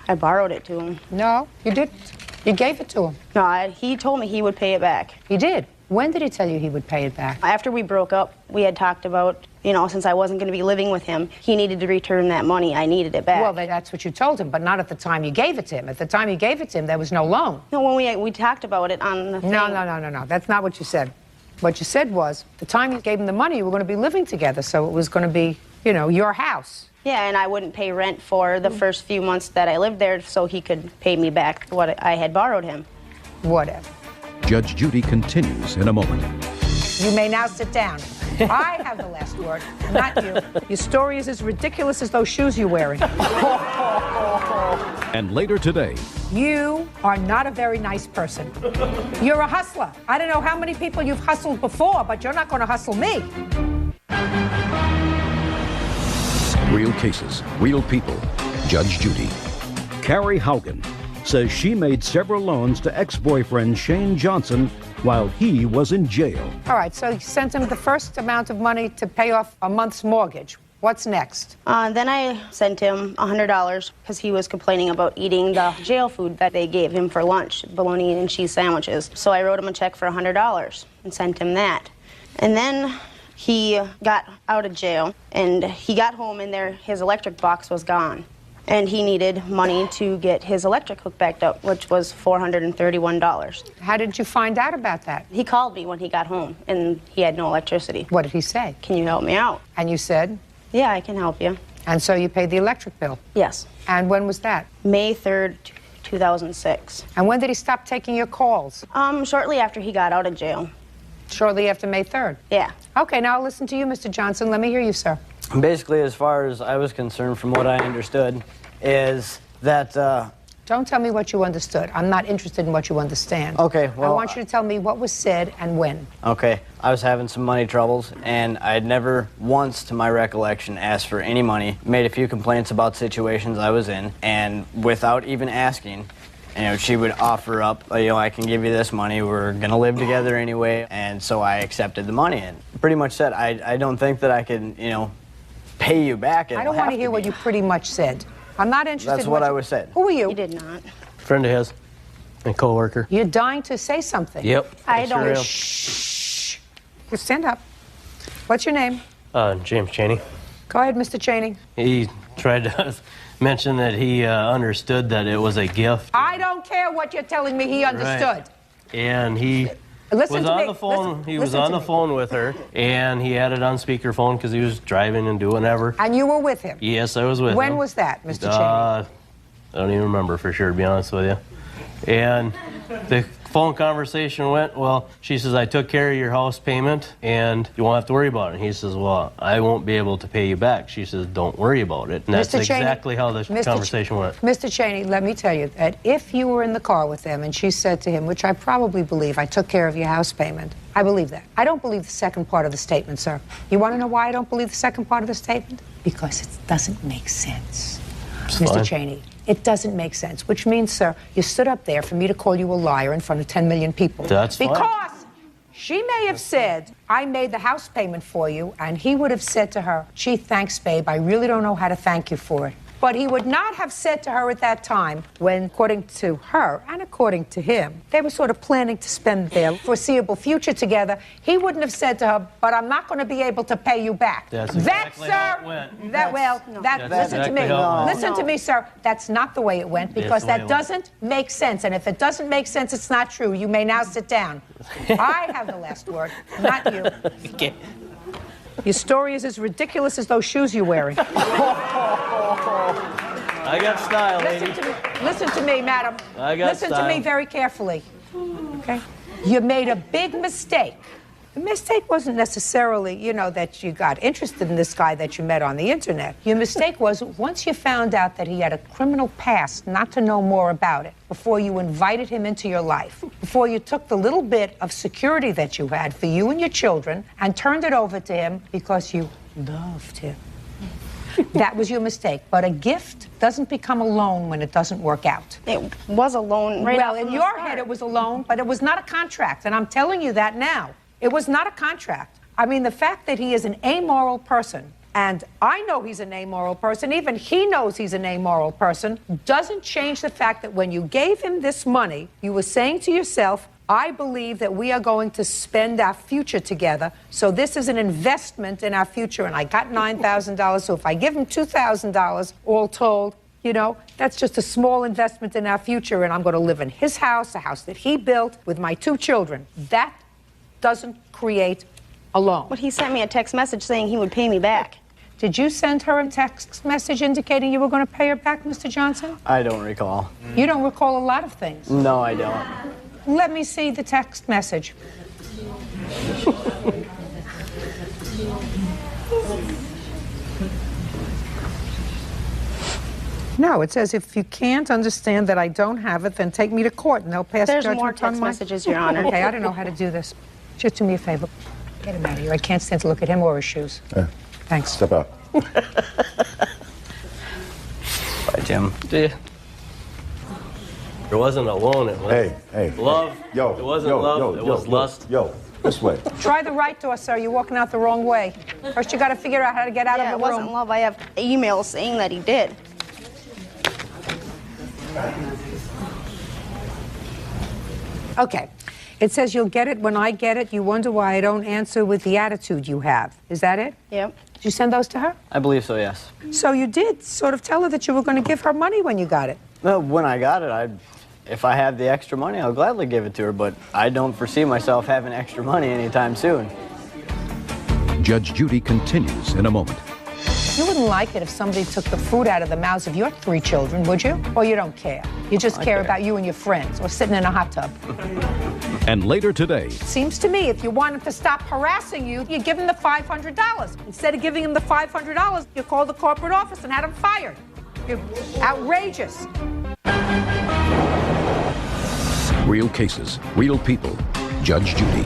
I borrowed it to him. No, you didn't. You gave it to him. No, he told me he would pay it back. He did? When did he tell you he would pay it back? After we broke up, we had talked about, you know, since I wasn't going to be living with him, he needed to return that money. I needed it back. Well, that's what you told him, but not at the time you gave it to him. At the time you gave it to him, there was no loan. No, when we talked about it on the thing. No. That's not what you said. What you said was, the time you gave him the money, you were going to be living together, so it was going to be, you know, your house. Yeah, and I wouldn't pay rent for the first few months that I lived there so he could pay me back what I had borrowed him. Whatever. Judge Judy continues in a moment. You may now sit down. I have the last word, not you. Your story is as ridiculous as those shoes you're wearing. And later today, you are not a very nice person. You're a hustler. I don't know how many people you've hustled before, but you're not going to hustle me. real cases, real people. Judge Judy. Carrie Haugen says she made several loans to ex-boyfriend Shane Johnson while he was in jail. All right, so you sent him the first amount of money to pay off a month's mortgage. What's next? Then I sent him $100 because he was complaining about eating the jail food that they gave him for lunch, bologna and cheese sandwiches. So I wrote him a check for $100 and sent him that. And then he got out of jail and he got home and his electric box was gone. And he needed money to get his electric hooked back up, which was $431. How did you find out about that? He called me when he got home and he had no electricity. What did he say? Can you help me out? And you said? Yeah, I can help you. And so you paid the electric bill? Yes. And when was that? May 3rd, 2006. And when did he stop taking your calls? Shortly after he got out of jail. Shortly after May 3rd? Yeah. Okay, now I'll listen to you, Mr. Johnson. Let me hear you, sir. Basically, as far as I was concerned, from what I understood, is that... Don't tell me what you understood. I'm not interested in what you understand. Okay, well... I want you to tell me what was said and when. Okay, I was having some money troubles, and I had never once, to my recollection, asked for any money. Made a few complaints about situations I was in, and without even asking, she would offer up, I can give you this money, we're gonna live together anyway, and so I accepted the money, and pretty much said, I don't think that I can, pay you back. I don't want to hear what you pretty much said. I'm not interested. That's what I was saying. Who are you? He did not. Friend of his, a co-worker. You're dying to say something. Yep. I don't. Shh. You stand up. What's your name? James Chaney. Go ahead, Mr. Chaney. He tried to mention that he understood that it was a gift. I don't care what you're telling me. He understood. Right. And he was on the phone. He was on the phone with her, and he had it on speakerphone because he was driving and doing whatever. And you were with him? Yes, I was with him. When was that, Mr. Chaney? I don't even remember for sure, to be honest with you. And the phone conversation went, well, she says, I took care of your house payment, and you won't have to worry about it. And he says, well, I won't be able to pay you back. She says, don't worry about it. And that's exactly how the conversation went. Mr. Chaney, let me tell you that if you were in the car with him and she said to him, which I probably believe, I took care of your house payment, I believe that. I don't believe the second part of the statement, sir. You want to know why I don't believe the second part of the statement? Because it doesn't make sense. Mr. Chaney, it doesn't make sense, which means, sir, you stood up there for me to call you a liar in front of 10 million people. That's fine. Because she may have said, I made the house payment for you, and he would have said to her, gee, thanks, babe, I really don't know how to thank you for it. But he would not have said to her at that time, when, according to her and according to him, they were sort of planning to spend their foreseeable future together, he wouldn't have said to her, but I'm not going to be able to pay you back. That's exactly how it went. Listen to me. Listen to me, sir. That's not the way it went, because that doesn't make sense. And if it doesn't make sense, it's not true. You may now sit down. I have the last word, not you. Okay. Your story is as ridiculous as those shoes you're wearing. I I got style, lady. Listen to me, madam. I got Listen to style. me very carefully. Okay? You made a big mistake. The mistake wasn't necessarily, you know, that you got interested in this guy that you met on the internet. Your mistake was once you found out that he had a criminal past, not to know more about it, before you invited him into your life, before you took the little bit of security that you had for you and your children and turned it over to him because you loved him. That was your mistake. But a gift doesn't become a loan when it doesn't work out. It was a loan. Well, in your head it was a loan, but it was not a contract, and I'm telling you that now. It was not a contract. I mean, the fact that he is an amoral person, and I know he's an amoral person, even he knows he's an amoral person, doesn't change the fact that when you gave him this money, you were saying to yourself, I believe that we are going to spend our future together, so this is an investment in our future, and I got $9,000, so if I give him $2,000, all told, you know, that's just a small investment in our future, and I'm going to live in his house, a house that he built, with my 2 children. That doesn't create a loan. But he sent me a text message saying he would pay me back. Did you send her a text message indicating you were going to pay her back, Mr. Johnson? I don't recall. You don't recall a lot of things. No, I don't. Let me see the text message. No, it says if you can't understand that I don't have it, then take me to court and they'll pass There's judgment more on text my... messages, Your Honor. Okay, I don't know how to do this. Just do me a favor. Get him out of here. I can't stand to look at him or his shoes. Thanks. Step out. Bye, Jim. See ya. It wasn't a loan, it was Hey. love. Yo. It wasn't love, it was lust. Yo, this way. Try the right door, sir. You're walking out the wrong way. First, you got to figure out how to get out Yeah, of it the room. wasn't love. I have emails saying that he did. Okay. It says you'll get it when I get it. You wonder why I don't answer with the attitude you have. Is that it? Yep. Did you send those to her? I believe so, yes. So you did sort of tell her that you were going to give her money when you got it. Well, when I got it, if I have the extra money, I'll gladly give it to her, but I don't foresee myself having extra money anytime soon. Judge Judy continues in a moment. You wouldn't like it if somebody took the food out of the mouths of your 3 children, would you? Or you don't care? You just care about you and your friends, or sitting in a hot tub. And later today, Seems to me if you want him to stop harassing you, you give him the $500. Instead of giving him the $500, you call the corporate office and had him fired. You're outrageous. real cases, real people. Judge Judy.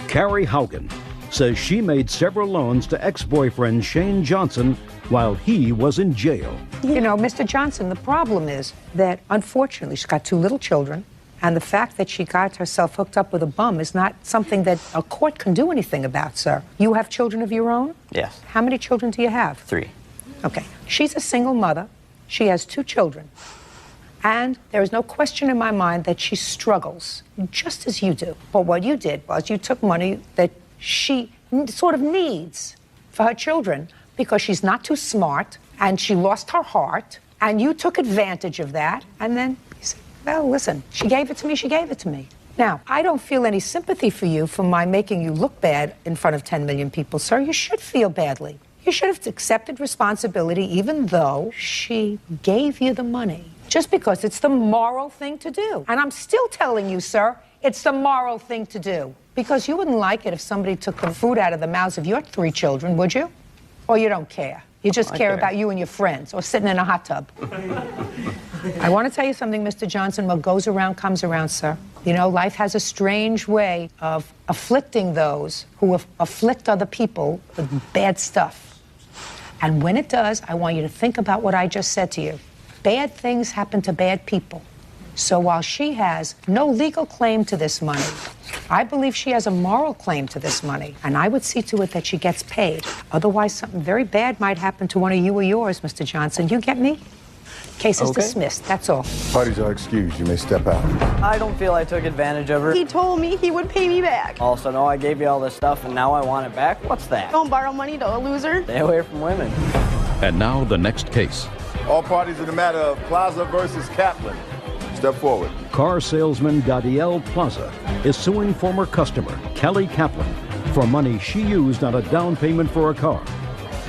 Carrie Haugen says she made several loans to ex-boyfriend Shane Johnson while he was in jail. You know, Mr. Johnson, the problem is that, unfortunately, she's got 2 little children, and the fact that she got herself hooked up with a bum is not something that a court can do anything about, sir. You have children of your own? Yes. How many children do you have? 3. Okay. She's a single mother. She has 2 children. And there is no question in my mind that she struggles, just as you do. But what you did was you took money that she sort of needs for her children because she's not too smart and she lost her heart, and you took advantage of that, and then you said, well, listen, she gave it to me, she gave it to me. Now, I don't feel any sympathy for you for my making you look bad in front of 10 million people, sir. You should feel badly. You should have accepted responsibility even though she gave you the money, just because it's the moral thing to do. And I'm still telling you, sir, it's the moral thing to do. Because you wouldn't like it if somebody took the food out of the mouths of your 3 children, would you? Or you don't care? You just care about you and your friends, or sitting in a hot tub. I want to tell you something, Mr. Johnson. What goes around comes around, sir. You know, life has a strange way of afflicting those who afflict other people with bad stuff. And when it does, I want you to think about what I just said to you. Bad things happen to bad people. So while she has no legal claim to this money, I believe she has a moral claim to this money, and I would see to it that she gets paid. Otherwise, something very bad might happen to one of you or yours, Mr. Johnson. You get me? Case is dismissed, that's all. Parties are excused. You may step out. I don't feel I took advantage of her. He told me he would pay me back. Also, no, I gave you all this stuff and now I want it back? What's that? Don't borrow money to a loser. Stay away from women. And now the next case. All parties in the matter of Plaza versus Kaplan. Step forward. Car salesman Gadiel Plaza is suing former customer Kelly Kaplan for money she used on a down payment for a car.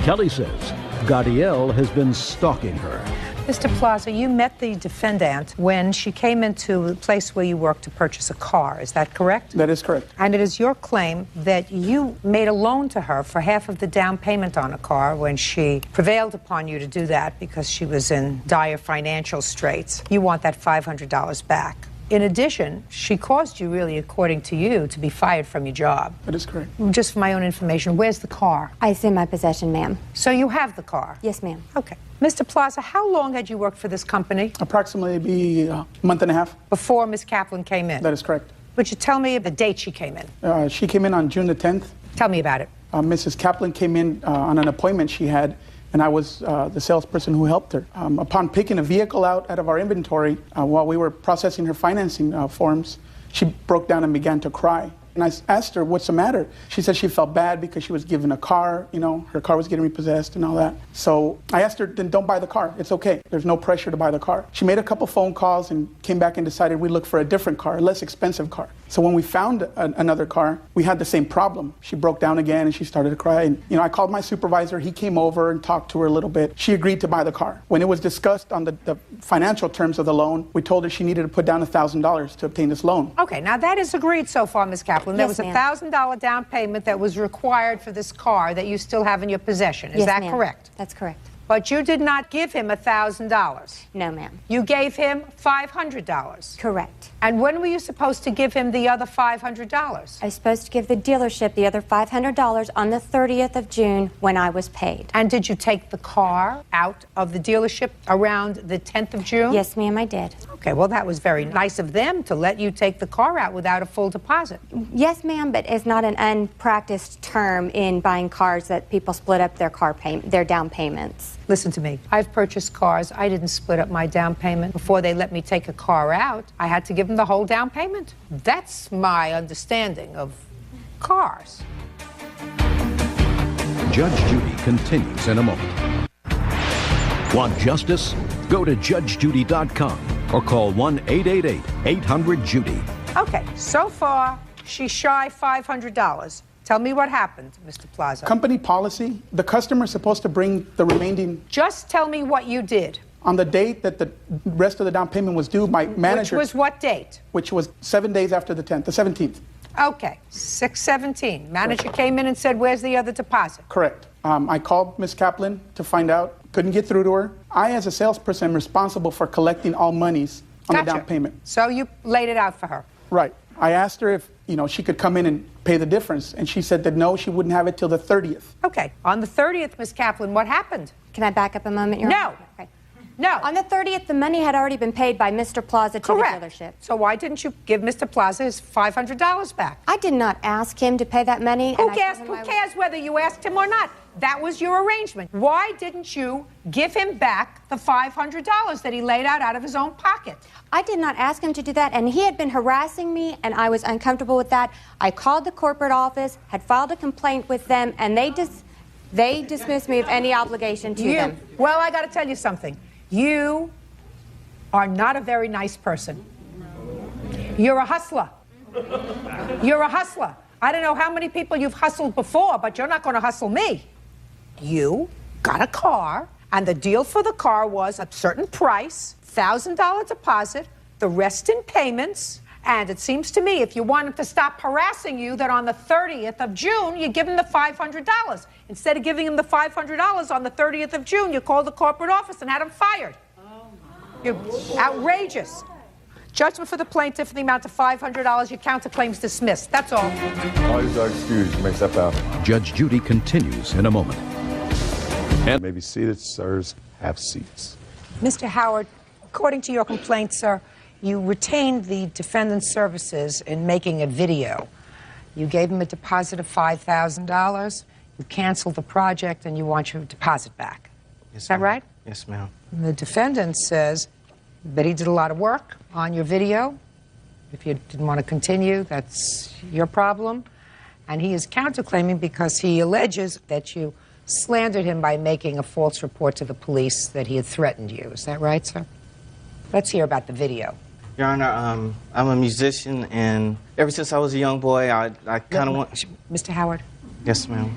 Kelly says Gadiel has been stalking her. Mr. Plaza, you met the defendant when she came into the place where you work to purchase a car. Is that correct? That is correct. And it is your claim that you made a loan to her for half of the down payment on a car when she prevailed upon you to do that because she was in dire financial straits. You want that $500 back. In addition, she caused you, really, according to you, to be fired from your job. That is correct. Just for my own information, where's the car? It's in my possession, ma'am. So you have the car? Yes, ma'am. Okay. Mr. Plaza, how long had you worked for this company? Approximately a month and a half. Before Ms. Kaplan came in? That is correct. Would you tell me the date she came in? She came in on June the 10th. Tell me about it. Mrs. Kaplan came in on an appointment she had, and I was the salesperson who helped her. Upon picking a vehicle out of our inventory, while we were processing her financing forms, she broke down and began to cry. And I asked her, what's the matter? She said she felt bad because she was given a car, you know, her car was getting repossessed and all that. So I asked her, then don't buy the car. It's okay. There's no pressure to buy the car. She made a couple phone calls and came back and decided we'd look for a different car, a less expensive car. So when we found another car, we had the same problem. She broke down again and she started to cry. And, you know, I called my supervisor. He came over and talked to her a little bit. She agreed to buy the car. When it was discussed on the financial terms of the loan, we told her she needed to put down $1,000 to obtain this loan. Okay, now that is agreed so far, Ms. Kaplan. There was a $1,000 down payment that was required for this car that you still have in your possession. Is that correct? That's correct. But you did not give him $1,000. No, ma'am. You gave him $500. Correct. And when were you supposed to give him the other $500? I was supposed to give the dealership the other $500 on the 30th of June when I was paid. And did you take the car out of the dealership around the 10th of June? Yes, ma'am, I did. Okay, well, that was very nice of them to let you take the car out without a full deposit. Yes, ma'am, but it's not an unpracticed term in buying cars that people split up their down payments. Listen to me. I've purchased cars. I didn't split up my down payment. Before they let me take a car out, I had to give them the whole down payment. That's my understanding of cars. Judge Judy continues in a moment. Want justice? Go to judgejudy.com or call 1-888-800-JUDY. Okay, so far, she's shy $500. Tell me what happened, Mr. Plaza. Company policy, the customer is supposed to bring the remaining... Just tell me what you did. On the date that the rest of the down payment was due, my manager... Which was what date? Which was 7 days after the 10th, the 17th. Okay, 6/17. Manager came in and said, where's the other deposit? Correct. I called Ms. Kaplan to find out. Couldn't get through to her. I, as a salesperson, am responsible for collecting all monies on the down payment. So you laid it out for her? Right. I asked her if, you know, she could come in and pay the difference, and she said that no, she wouldn't have it till the 30th. Okay. On the 30th, Ms. Kaplan, what happened? Can I back up a moment, Your No. Honor? Okay. No. On the 30th, the money had already been paid by Mr. Plaza to Correct. the dealership. So why didn't you give Mr. Plaza his $500 back? I did not ask him to pay that money. Who cares whether you asked him or not? That was your arrangement. Why didn't you give him back the $500 that he laid out of his own pocket? I did not ask him to do that, and he had been harassing me, and I was uncomfortable with that. I called the corporate office, had filed a complaint with them, and they dismissed me of any obligation to them. Well, I got to tell you something. You are not a very nice person. You're a hustler. You're a hustler. I don't know how many people you've hustled before, but you're not going to hustle me. You got a car, and the deal for the car was a certain price, $1,000 deposit, the rest in payments. And it seems to me, if you wanted to stop harassing you, that on the 30th of June, you give him the $500. Instead of giving him the $500 on the 30th of June, you called the corporate office and had him fired. You're outrageous. Judgment for the plaintiff in the amount of $500. Your counterclaim's dismissed. That's all. All your are excused. Makes that out. Judge Judy continues in a moment. And maybe seated, sirs. Have seats. Mr. Howard, according to your complaint, sir, you retained the defendant's services in making a video. You gave him a deposit of $5,000. You canceled the project, and you want your deposit back. Yes, Is that right? Yes, ma'am. The defendant says that he did a lot of work on your video. If you didn't want to continue, that's your problem. And he is counterclaiming because he alleges that you slandered him by making a false report to the police that he had threatened you. Is that right, sir? Let's hear about the video. Your Honor, I'm a musician, and ever since I was a young boy, I kind of want... Mr. Howard? Yes, ma'am.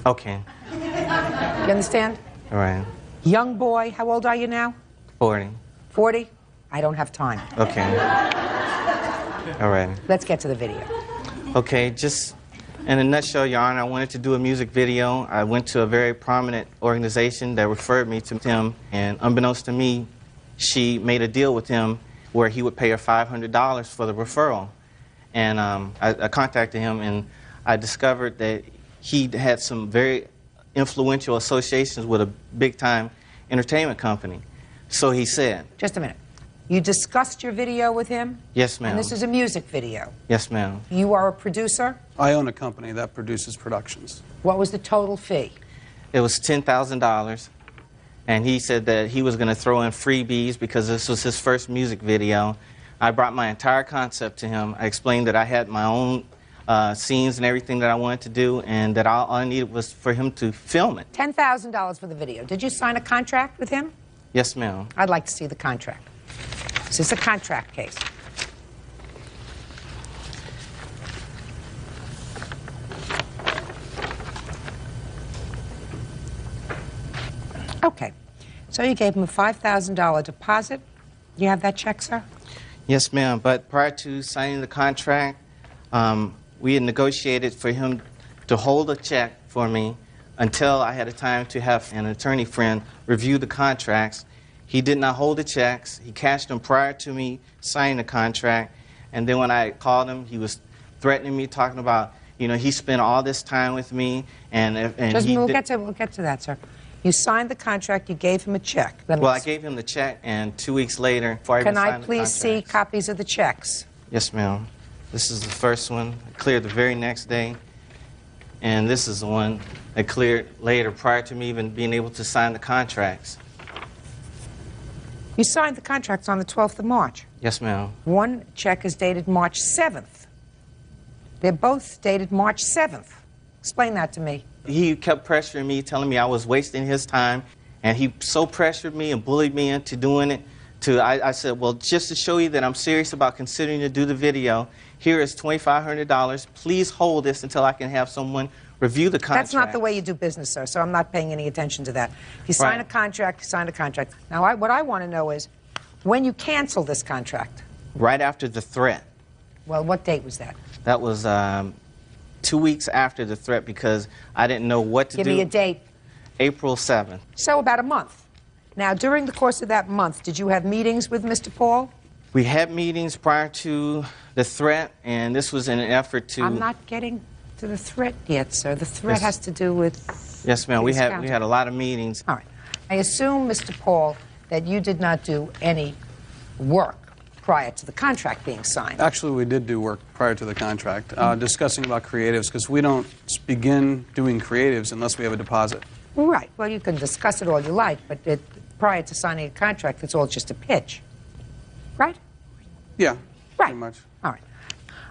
Okay. You understand? All right. Young boy, how old are you now? 40. 40? I don't have time. Okay. All right. Let's get to the video. Okay, just in a nutshell, Your Honor, I wanted to do a music video. I went to a very prominent organization that referred me to him, and unbeknownst to me, she made a deal with him where he would pay her $500 for the referral. And I contacted him, and I discovered that he had some very influential associations with a big-time entertainment company. So he said... Just a minute. You discussed your video with him? Yes, ma'am. And this is a music video? Yes, ma'am. You are a producer? I own a company that produces productions. What was the total fee? It was $10,000. And he said that he was going to throw in freebies because this was his first music video. I brought my entire concept to him. I explained that I had my own scenes and everything that I wanted to do, and that all I needed was for him to film it. $10,000 for the video. Did you sign a contract with him? Yes, ma'am. I'd like to see the contract. This is a contract case. Okay. So you gave him a $5,000 deposit. You have that check, sir? Yes, ma'am. But prior to signing the contract, we had negotiated for him to hold a check for me until I had a time to have an attorney friend review the contracts. He did not hold the checks. He cashed them prior to me signing the contract. And then when I called him, he was threatening me, talking about, you know, he spent all this time with me, we'll get to that, sir. You signed the contract. You gave him a check. Well, I gave him the check, and 2 weeks later, before I even signed the contract. Can I please see copies of the checks? Yes, ma'am. This is the first one. I cleared the very next day. And this is the one that cleared later, prior to me even being able to sign the contracts. You signed the contracts on the 12th of March. Yes, ma'am. One check is dated March 7th. They're both dated March 7th. Explain that to me. He kept pressuring me, telling me I was wasting his time, and he so pressured me and bullied me into doing it. I said, well, just to show you that I'm serious about considering to do the video, here is $2,500. Please hold this until I can have someone review the contract. That's not the way you do business, sir, so I'm not paying any attention to that. If you sign a contract, you sign a contract. Now, what I want to know is when you cancel this contract. Right after the threat. Well, what date was that? That was 2 weeks after the threat because I didn't know what to do. Give me a date. April 7th. So about a month. Now, during the course of that month, did you have meetings with Mr. Paul? We had meetings prior to the threat, and this was in an effort to... I'm not getting to the threat yet, sir. The threat has to do with... Yes, ma'am. We had a lot of meetings. All right. I assume, Mr. Paul, that you did not do any work prior to the contract being signed. Actually, we did do work prior to the contract, discussing about creatives, because we don't begin doing creatives unless we have a deposit. Right. Well, you can discuss it all you like, but prior to signing a contract, it's all just a pitch. Right? Yeah, right. Pretty much. All right.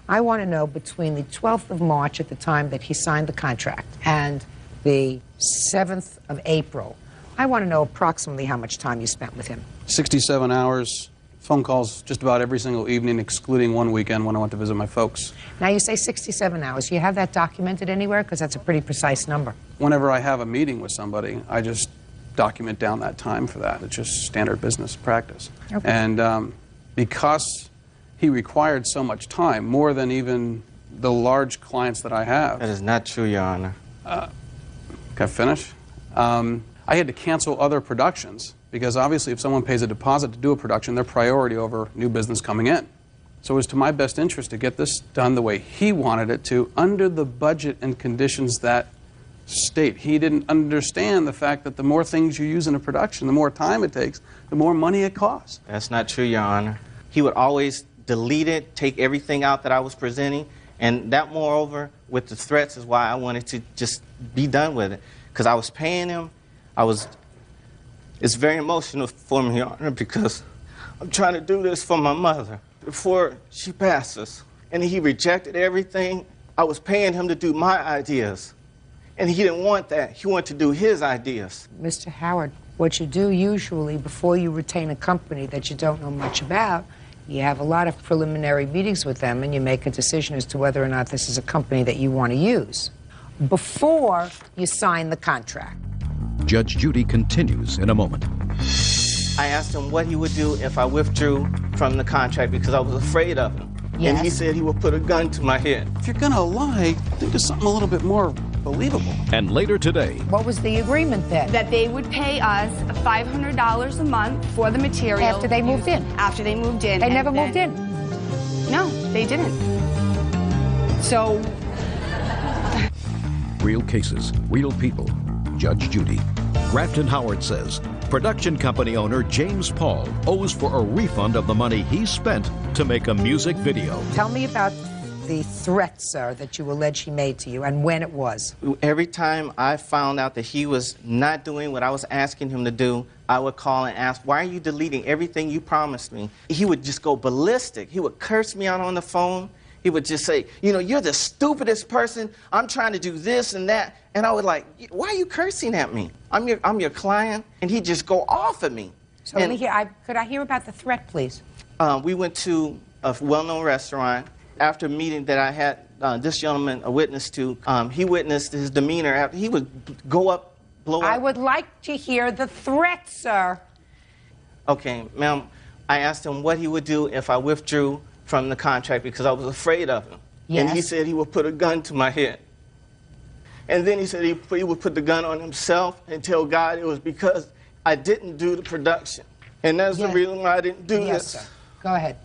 I want to know between the 12th of March at the time that he signed the contract and the 7th of April, I want to know approximately how much time you spent with him. 67 hours, phone calls just about every single evening, excluding one weekend when I went to visit my folks. Now, you say 67 hours. Do you have that documented anywhere? Because that's a pretty precise number. Whenever I have a meeting with somebody, I just document down that time for that. It's just standard business practice. Okay. And because he required so much time, more than even the large clients that I have. That is not true, Your Honor. Can I finish? I had to cancel other productions because obviously if someone pays a deposit to do a production, they're priority over new business coming in. So it was to my best interest to get this done the way he wanted it to, under the budget and conditions that state. He didn't understand the fact that the more things you use in a production, the more time it takes, the more money it costs. That's not true, Your Honor. He would always delete it, take everything out that I was presenting, and that, moreover, with the threats is why I wanted to just be done with it. Because I was paying him, it's very emotional for me, Your Honor, because I'm trying to do this for my mother before she passes. And he rejected everything. I was paying him to do my ideas. And he didn't want that. He wanted to do his ideas. Mr. Howard, what you do usually before you retain a company that you don't know much about, you have a lot of preliminary meetings with them and you make a decision as to whether or not this is a company that you want to use before you sign the contract. Judge Judy continues in a moment. I asked him what he would do if I withdrew from the contract because I was afraid of him. Yes. And he said he would put a gun to my head. If you're gonna lie, think of something a little bit more believable. And later today, What was the agreement then? That they would pay us $500 a month for the material. After they moved in? After they moved in. They and never moved then- in? No, they didn't. So, Real cases, real people. Judge Judy. Grafton Howard says production company owner James Paul owes for a refund of the money he spent to make a music video. Tell me about the threat, sir, that you allege he made to you and when it was. Every time I found out that he was not doing what I was asking him to do, I would call and ask, why are you deleting everything you promised me? He would just go ballistic. He would curse me out on the phone. He would just say, you know, you're the stupidest person. I'm trying to do this and that. And I would like, why are you cursing at me? I'm your client. And he'd just go off at me. So let me hear, could I hear about the threat, please? We went to a well-known restaurant. After a meeting that I had this gentleman a witness to, he witnessed his demeanor. After he would go up, blow up. I would like to hear the threat, sir. Okay, ma'am, I asked him what he would do if I withdrew from the contract because I was afraid of him. Yes. And he said he would put a gun to my head. And then he said he would put the gun on himself and tell God it was because I didn't do the production. And that's the reason why I didn't do Yes, this. sir. Go ahead.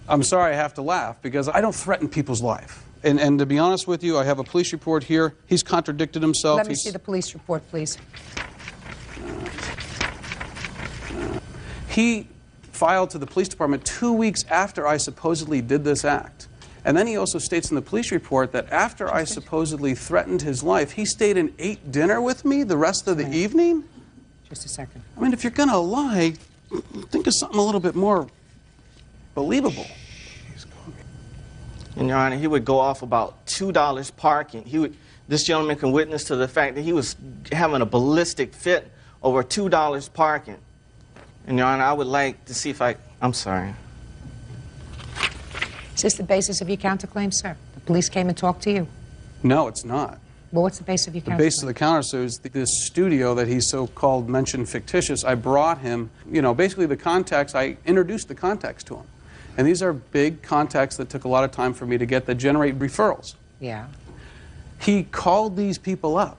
I'm sorry I have to laugh because I don't threaten people's life. And to be honest with you, I have a police report here. He's contradicted himself. Let me see the police report, please. He filed to the police department 2 weeks after I supposedly did this act. And then he also states in the police report that after I supposedly threatened his life, he stayed and ate dinner with me the rest of the evening? Just a second. I mean, if you're gonna lie, think of something a little bit more believable. And Your Honor, he would go off about $2 parking. This gentleman can witness to the fact that he was having a ballistic fit over $2 parking. And Your Honor, I would like to see if I'm sorry. Is this the basis of your counterclaim, sir? The police came and talked to you? No, it's not. Well, what's the basis of your The counterclaim? basis of the countersuit is this studio that he so-called mentioned fictitious. I brought him, you know, basically the contacts, I introduced the contacts to him. And these are big contacts that took a lot of time for me to get that generate referrals. Yeah. He called these people up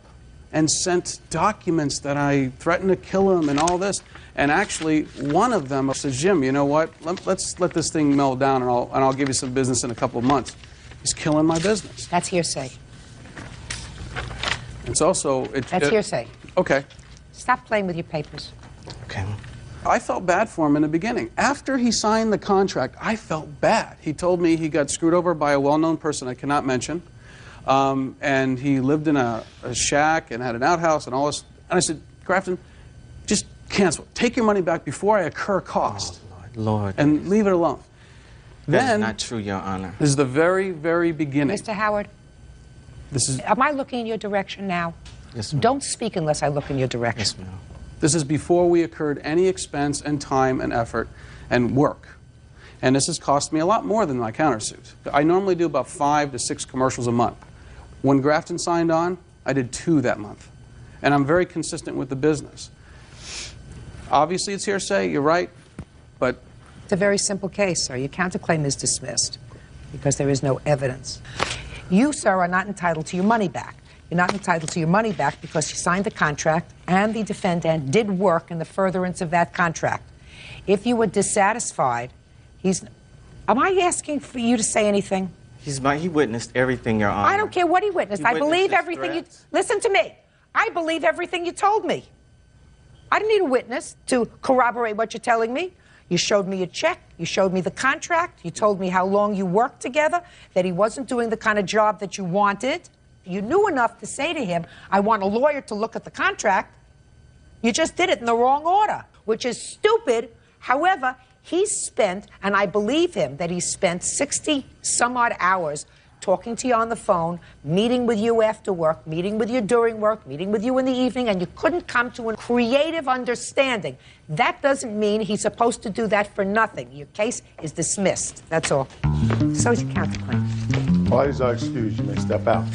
and sent documents that I threatened to kill him and all this. And actually, one of them says, Jim, you know what? Let's let this thing melt down and I'll give you some business in a couple of months. He's killing my business. That's hearsay. It's also... That's hearsay. Okay. Stop playing with your papers. Okay. I felt bad for him in the beginning. After he signed the contract, I felt bad. He told me he got screwed over by a well-known person I cannot mention. And he lived in a shack and had an outhouse and all this. And I said, Grafton, just cancel it. Take your money back before I incur cost. Oh, Lord. And leave it alone. That is not true, Your Honor. This is the very, very beginning. Mr. Howard, This is... am I looking in your direction now? Yes, ma'am. Don't speak unless I look in your direction. Yes, ma'am. This is before we incurred any expense and time and effort and work. And this has cost me a lot more than my countersuit. I normally do about 5 to 6 commercials a month. When Grafton signed on, I did 2 that month. And I'm very consistent with the business. Obviously, it's hearsay, you're right, but... It's a very simple case, sir. Your counterclaim is dismissed because there is no evidence. You, sir, are not entitled to your money back. You're not entitled to your money back because you signed the contract and the defendant did work in the furtherance of that contract. If you were dissatisfied, am I asking for you to say anything? He witnessed everything, Your Honor. I don't care what he witnessed. I believe everything you... Listen to me. I believe everything you told me. I didn't need a witness to corroborate what you're telling me. You showed me a check. You showed me the contract. You told me how long you worked together, that he wasn't doing the kind of job that you wanted. You knew enough to say to him, I want a lawyer to look at the contract. You just did it in the wrong order, which is stupid. However, he spent, and I believe him, that he spent 60-some-odd hours talking to you on the phone, meeting with you after work, meeting with you during work, meeting with you in the evening, and you couldn't come to a creative understanding. That doesn't mean he's supposed to do that for nothing. Your case is dismissed. That's all. So is your counterclaim. Parties are excused. You may step out.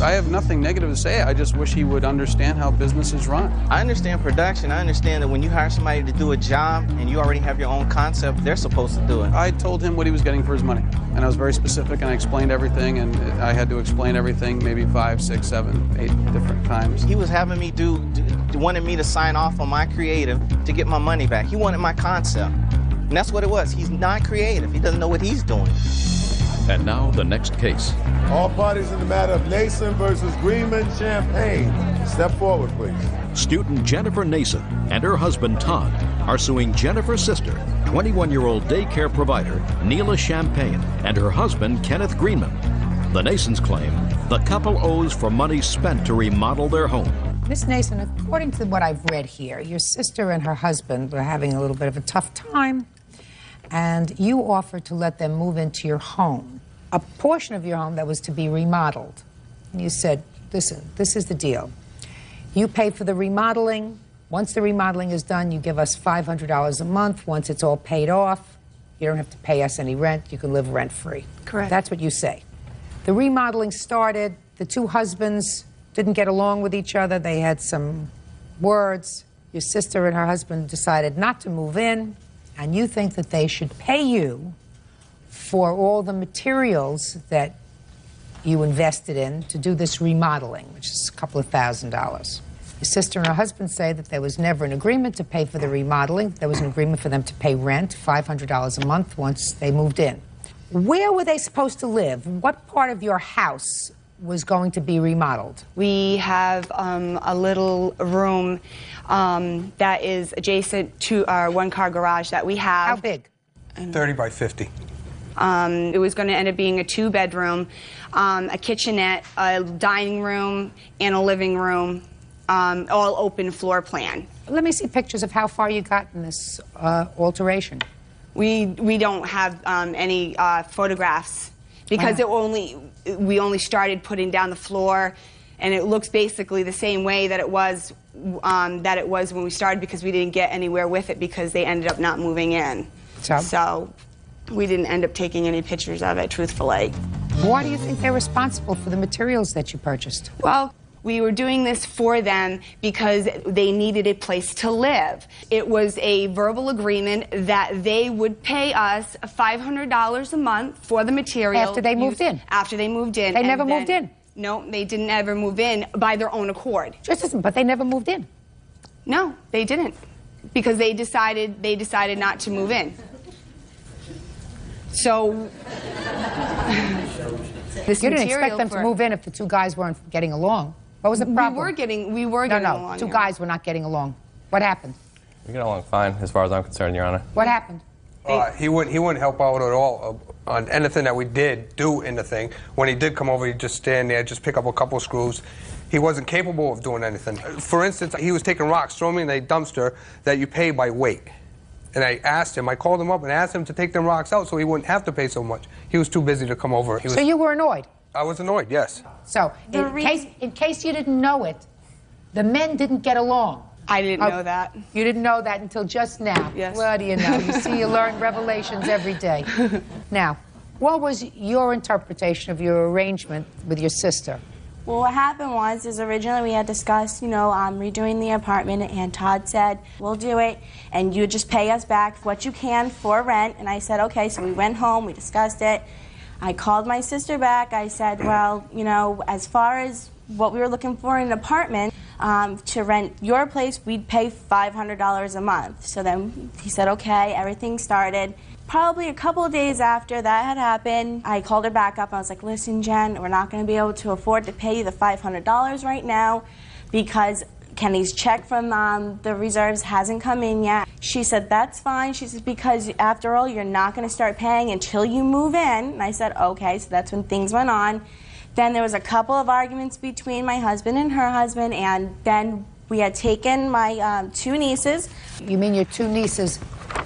I have nothing negative to say. I just wish he would understand how business is run. I understand production. I understand that when you hire somebody to do a job and you already have your own concept, they're supposed to do it. I told him what he was getting for his money, and I was very specific, and I explained everything, and I had to explain everything maybe 5, 6, 7, 8 different times. He was having me wanted me to sign off on my creative to get my money back. He wanted my concept, and that's what it was. He's not creative. He doesn't know what he's doing. And now the next case. All parties in the matter of Nason versus Greenman Champagne. Step forward, please. Student Jennifer Nason and her husband Todd are suing Jennifer's sister, 21-year-old daycare provider Neela Champagne, and her husband Kenneth Greenman. The Nasons claim the couple owes for money spent to remodel their home. Miss Nason, according to what I've read here, your sister and her husband were having a little bit of a tough time, and you offered to let them move into your home, a portion of your home that was to be remodeled. And you said, listen, this is the deal. You pay for the remodeling. Once the remodeling is done, you give us $500 a month. Once it's all paid off, you don't have to pay us any rent. You can live rent-free. Correct. That's what you say. The remodeling started. The two husbands didn't get along with each other. They had some words. Your sister and her husband decided not to move in, and you think that they should pay you for all the materials that you invested in to do this remodeling, which is a couple of $1,000. Your sister and her husband say that there was never an agreement to pay for the remodeling. There was an agreement for them to pay rent, $500 a month, once they moved in. Where were they supposed to live? What part of your house was going to be remodeled? We have a little room that is adjacent to our one-car garage that we have. How big? 30 by 50. It was going to end up being a 2-bedroom, a kitchenette, a dining room, and a living room, all open floor plan. Let me see pictures of how far you got in this alteration. We don't have any photographs because we only started putting down the floor, and it looks basically the same way that it was when we started, because we didn't get anywhere with it because they ended up not moving in. So we didn't end up taking any pictures of it, truthfully. Why do you think they're responsible for the materials that you purchased? Well, we were doing this for them because they needed a place to live. It was a verbal agreement that they would pay us $500 a month for the material. After they moved in? After they moved in. They never moved in? No, they didn't ever move in by their own accord. But they never moved in? No, they didn't. Because they decided not to move in. So you didn't expect them to move in if the two guys weren't getting along. What was the problem? We were getting along. Two guys were not getting along. What happened? We get along fine, as far as I'm concerned, Your Honor. What happened? He wouldn't help out at all on anything that we did do in the thing. When he did come over, he'd just stand there, just pick up a couple of screws. He wasn't capable of doing anything. For instance, he was taking rocks, throwing them in a dumpster that you pay by weight. And I called him up and asked him to take them rocks out so he wouldn't have to pay so much. He was too busy to come over. So you were annoyed? I was annoyed, yes. So, in case you didn't know it, the men didn't get along. I didn't know that. You didn't know that until just now? Yes. What do you know? You see, you learn revelations every day. Now, what was your interpretation of your arrangement with your sister? Well, what happened was originally we had discussed, redoing the apartment, and Todd said, we'll do it, and you just pay us back what you can for rent. And I said, okay, so we went home, we discussed it. I called my sister back. I said, well, as far as what we were looking for in an apartment, to rent your place, we'd pay $500 a month. So then he said, okay, everything started. Probably a couple of days after that had happened, I called her back up. I was like, listen, Jen, we're not going to be able to afford to pay you the $500 right now because Kenny's check from the reserves hasn't come in yet. She said, that's fine. She says, because after all, you're not going to start paying until you move in. And I said, okay, so that's when things went on. Then there was a couple of arguments between my husband and her husband, and then we had taken my 2 nieces. You mean your 2 nieces?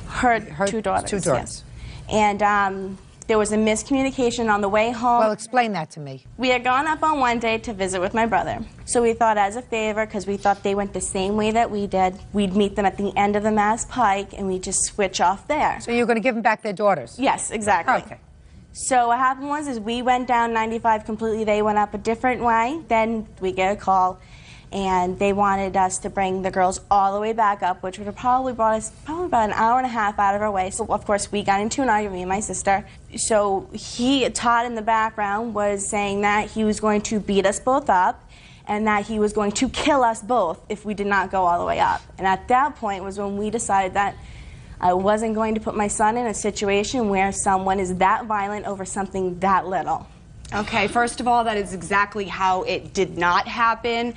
Her 2 daughters. 2 daughters. Yes. And there was a miscommunication on the way home. Well, explain that to me. We had gone up on one day to visit with my brother. So we thought, as a favor, because we thought they went the same way that we did, we'd meet them at the end of the Mass Pike and we'd just switch off there. So you're going to give them back their daughters? Yes, exactly. Okay. So what happened was is we went down 95 completely. They went up a different way. Then we get a call, and they wanted us to bring the girls all the way back up, which would have probably brought us about an hour and a half out of our way. So of course we got into an argument, me and my sister. So Todd in the background was saying that he was going to beat us both up, and that he was going to kill us both if we did not go all the way up. And at that point was when we decided that I wasn't going to put my son in a situation where someone is that violent over something that little. Okay, first of all, that is exactly how it did not happen.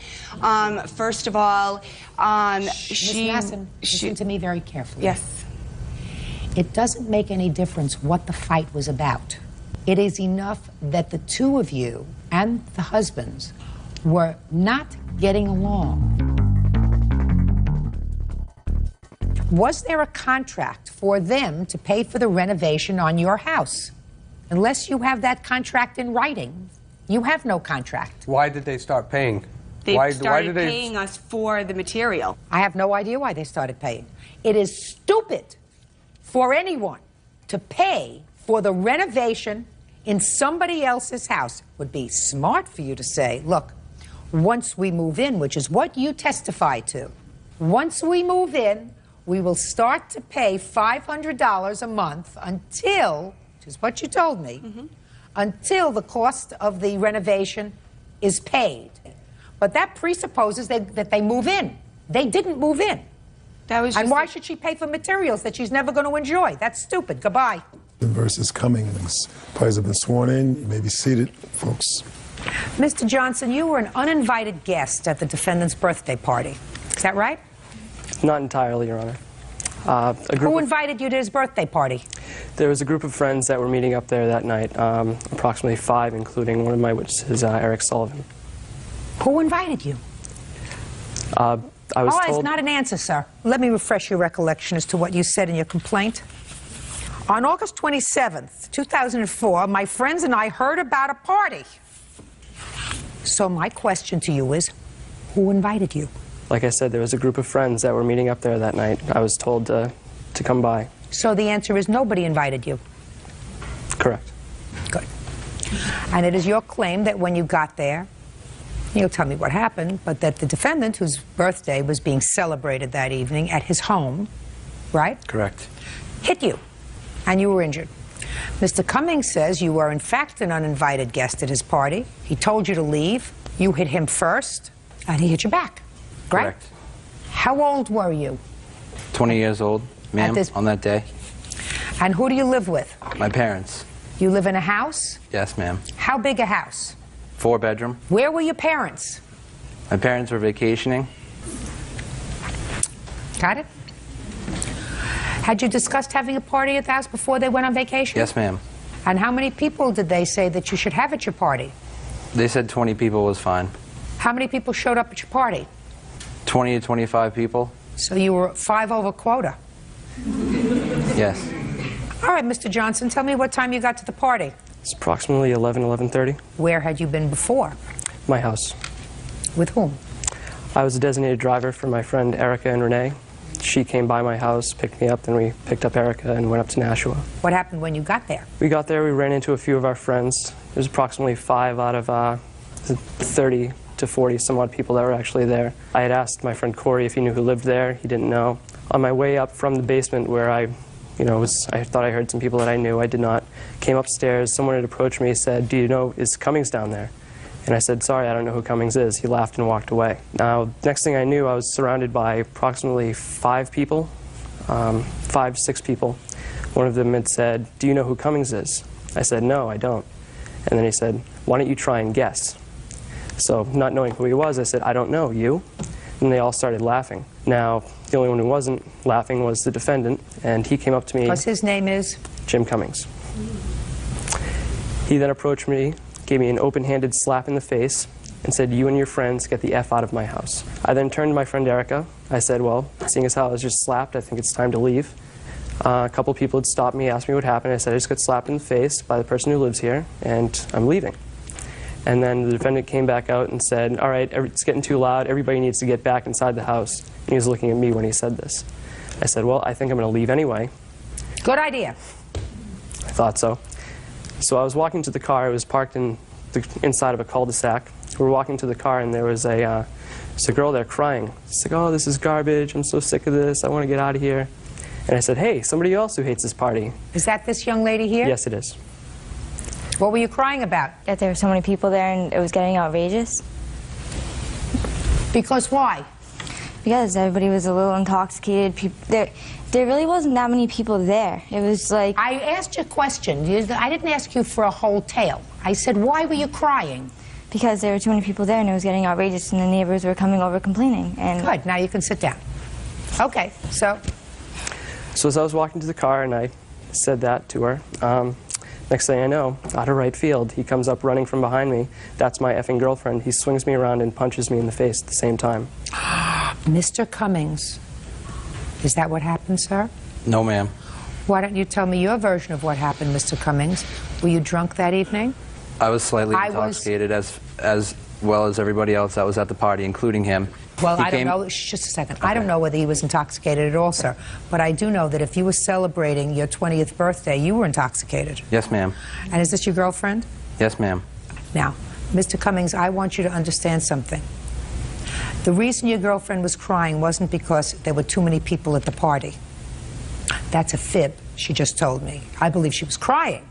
First of all, Ms. Masson, listen to me very carefully. Yes. It doesn't make any difference what the fight was about. It is enough that the two of you and the husbands were not getting along. Was there a contract for them to pay for the renovation on your house? Unless you have that contract in writing, you have no contract. Why did they start paying? They started paying us for the material. I have no idea why they started paying. It is stupid for anyone to pay for the renovation in somebody else's house. It would be smart for you to say, look, once we move in, which is what you testify to, once we move in, we will start to pay $500 a month until, which is what you told me, until the cost of the renovation is paid. But that presupposes that they move in. They didn't move in. And why should she pay for materials that she's never going to enjoy? That's stupid. Goodbye. Versus Cummings. Parties have been sworn in. You may be seated, folks. Mr. Johnson, you were an uninvited guest at the defendant's birthday party. Is that right? Not entirely, Your Honor. Who invited you to his birthday party? There was a group of friends that were meeting up there that night, approximately 5, including one of my witnesses, Eric Sullivan. Who invited you? I was told... It's not an answer, sir. Let me refresh your recollection as to what you said in your complaint. On August 27th, 2004, my friends and I heard about a party. So my question to you is, who invited you? Like I said, there was a group of friends that were meeting up there that night. I was told to come by. So the answer is nobody invited you? Correct. Good. And it is your claim that when you got there, you'll tell me what happened, but that the defendant, whose birthday was being celebrated that evening at his home, right? Correct. Hit you, and you were injured. Mr. Cummings says you were in fact an uninvited guest at his party. He told you to leave. You hit him first, and he hit you back. Right? Correct. How old were you? 20 years old, ma'am, on that day. And who do you live with? My parents. You live in a house? Yes, ma'am. How big a house? 4-bedroom. Where were your parents? My parents were vacationing. Got it? Had you discussed having a party at the house before they went on vacation? Yes, ma'am. And how many people did they say that you should have at your party? They said 20 people was fine. How many people showed up at your party? 20 to 25 people. So you were 5 over quota. Yes. All right, Mr. Johnson, tell me what time you got to the party. It's approximately 11:30. Where had you been before? My house. With whom? I was a designated driver for my friend Erica and Renee. She came by my house, picked me up, then we picked up Erica and went up to Nashua. What happened when you got there? We got there, we ran into a few of our friends. There was approximately 5 out of 30 to 40 some odd people that were actually there. I had asked my friend Corey if he knew who lived there. He didn't know. On my way up from the basement where I thought I heard some people that I knew. I did not. Came upstairs, someone had approached me, said, "Do you know, is Cummings down there?" And I said, "Sorry, I don't know who Cummings is." He laughed and walked away. Now, next thing I knew, I was surrounded by approximately 5 people, 5, 6 people. One of them had said, "Do you know who Cummings is?" I said, "No, I don't." And then he said, "Why don't you try and guess?" So, not knowing who he was, I said, "I don't know, you?" And they all started laughing. Now, the only one who wasn't laughing was the defendant, and he came up to me. Because his name is? Jim Cummings. He then approached me, gave me an open-handed slap in the face, and said, "You and your friends get the F out of my house." I then turned to my friend Erica. I said, "Well, seeing as how I was just slapped, I think it's time to leave." A couple people had stopped me, asked me what happened. I said, "I just got slapped in the face by the person who lives here, and I'm leaving." And then the defendant came back out and said, "All right, it's getting too loud. Everybody needs to get back inside the house." And he was looking at me when he said this. I said, "Well, I think I'm going to leave anyway." Good idea. I thought so. So I was walking to the car. It was parked in inside of a cul-de-sac. We were walking to the car, and there was a girl there crying. She's like, "Oh, this is garbage. I'm so sick of this. I want to get out of here." And I said, "Hey, somebody else who hates this party." Is that this young lady here? Yes, it is. What were you crying about? That there were so many people there and it was getting outrageous. Because why? Because everybody was a little intoxicated. There really wasn't that many people there. It was like... I asked you a question. I didn't ask you for a whole tale. I said, why were you crying? Because there were too many people there and it was getting outrageous and the neighbors were coming over complaining. And good, now you can sit down. Okay, so as I was walking to the car and I said that to her, next thing I know, out of right field, he comes up running from behind me. That's my effing girlfriend. He swings me around and punches me in the face at the same time. Mr. Cummings, is that what happened, sir? No, ma'am. Why don't you tell me your version of what happened, Mr. Cummings? Were you drunk that evening? I was slightly intoxicated as well as everybody else that was at the party, including him. Well, I don't know. Just a second. Okay. I don't know whether he was intoxicated at all, sir. But I do know that if you were celebrating your 20th birthday, you were intoxicated. Yes, ma'am. And is this your girlfriend? Yes, ma'am. Now, Mr. Cummings, I want you to understand something. The reason your girlfriend was crying wasn't because there were too many people at the party. That's a fib, she just told me. I believe she was crying.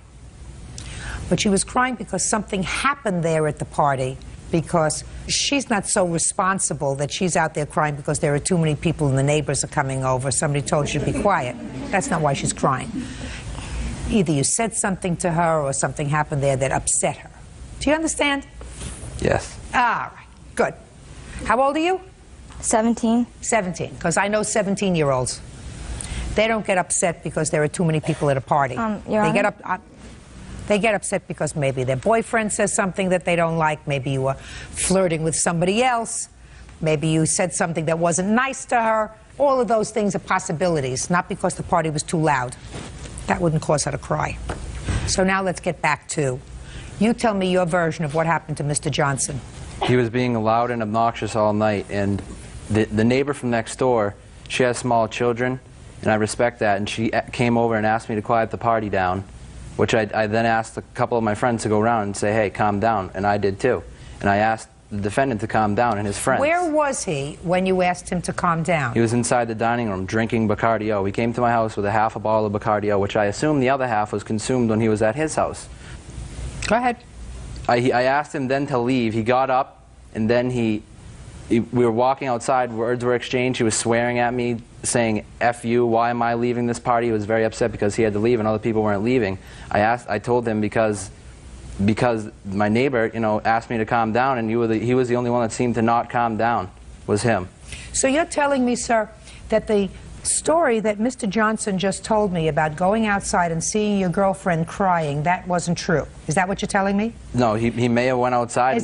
But she was crying because something happened there at the party, because she's not so responsible that she's out there crying because there are too many people and the neighbors are coming over. Somebody told you to be quiet. That's not why she's crying. Either you said something to her or something happened there that upset her. Do you understand? Yes. All right, good. How old are you? 17. 17, because I know 17-year-olds. They don't get upset because there are too many people at a party. They get upset because maybe their boyfriend says something that they don't like. Maybe you were flirting with somebody else. Maybe you said something that wasn't nice to her. All of those things are possibilities, not because the party was too loud. That wouldn't cause her to cry. So now let's get back to, you tell me your version of what happened to Mr. Johnson. He was being loud and obnoxious all night, and the neighbor from next door, she has small children, and I respect that, and she came over and asked me to quiet the party down, which I then asked a couple of my friends to go around and say, hey, calm down, and I did too. And I asked the defendant to calm down and his friends. Where was he when you asked him to calm down? He was inside the dining room drinking Bacardi-O. He came to my house with a half a bottle of Bacardi-O, which I assume the other half was consumed when he was at his house. Go ahead. I asked him then to leave. He got up, and then we were walking outside. Words were exchanged. He was swearing at me, saying, F you, why am I leaving this party? He was very upset because he had to leave and other people weren't leaving. I told him because my neighbor, asked me to calm down, and he was the only one that seemed to not calm down, was him. So you're telling me, sir, that the story that Mr. Johnson just told me about going outside and seeing your girlfriend crying, that wasn't true. Is that what you're telling me? No, he may have went outside.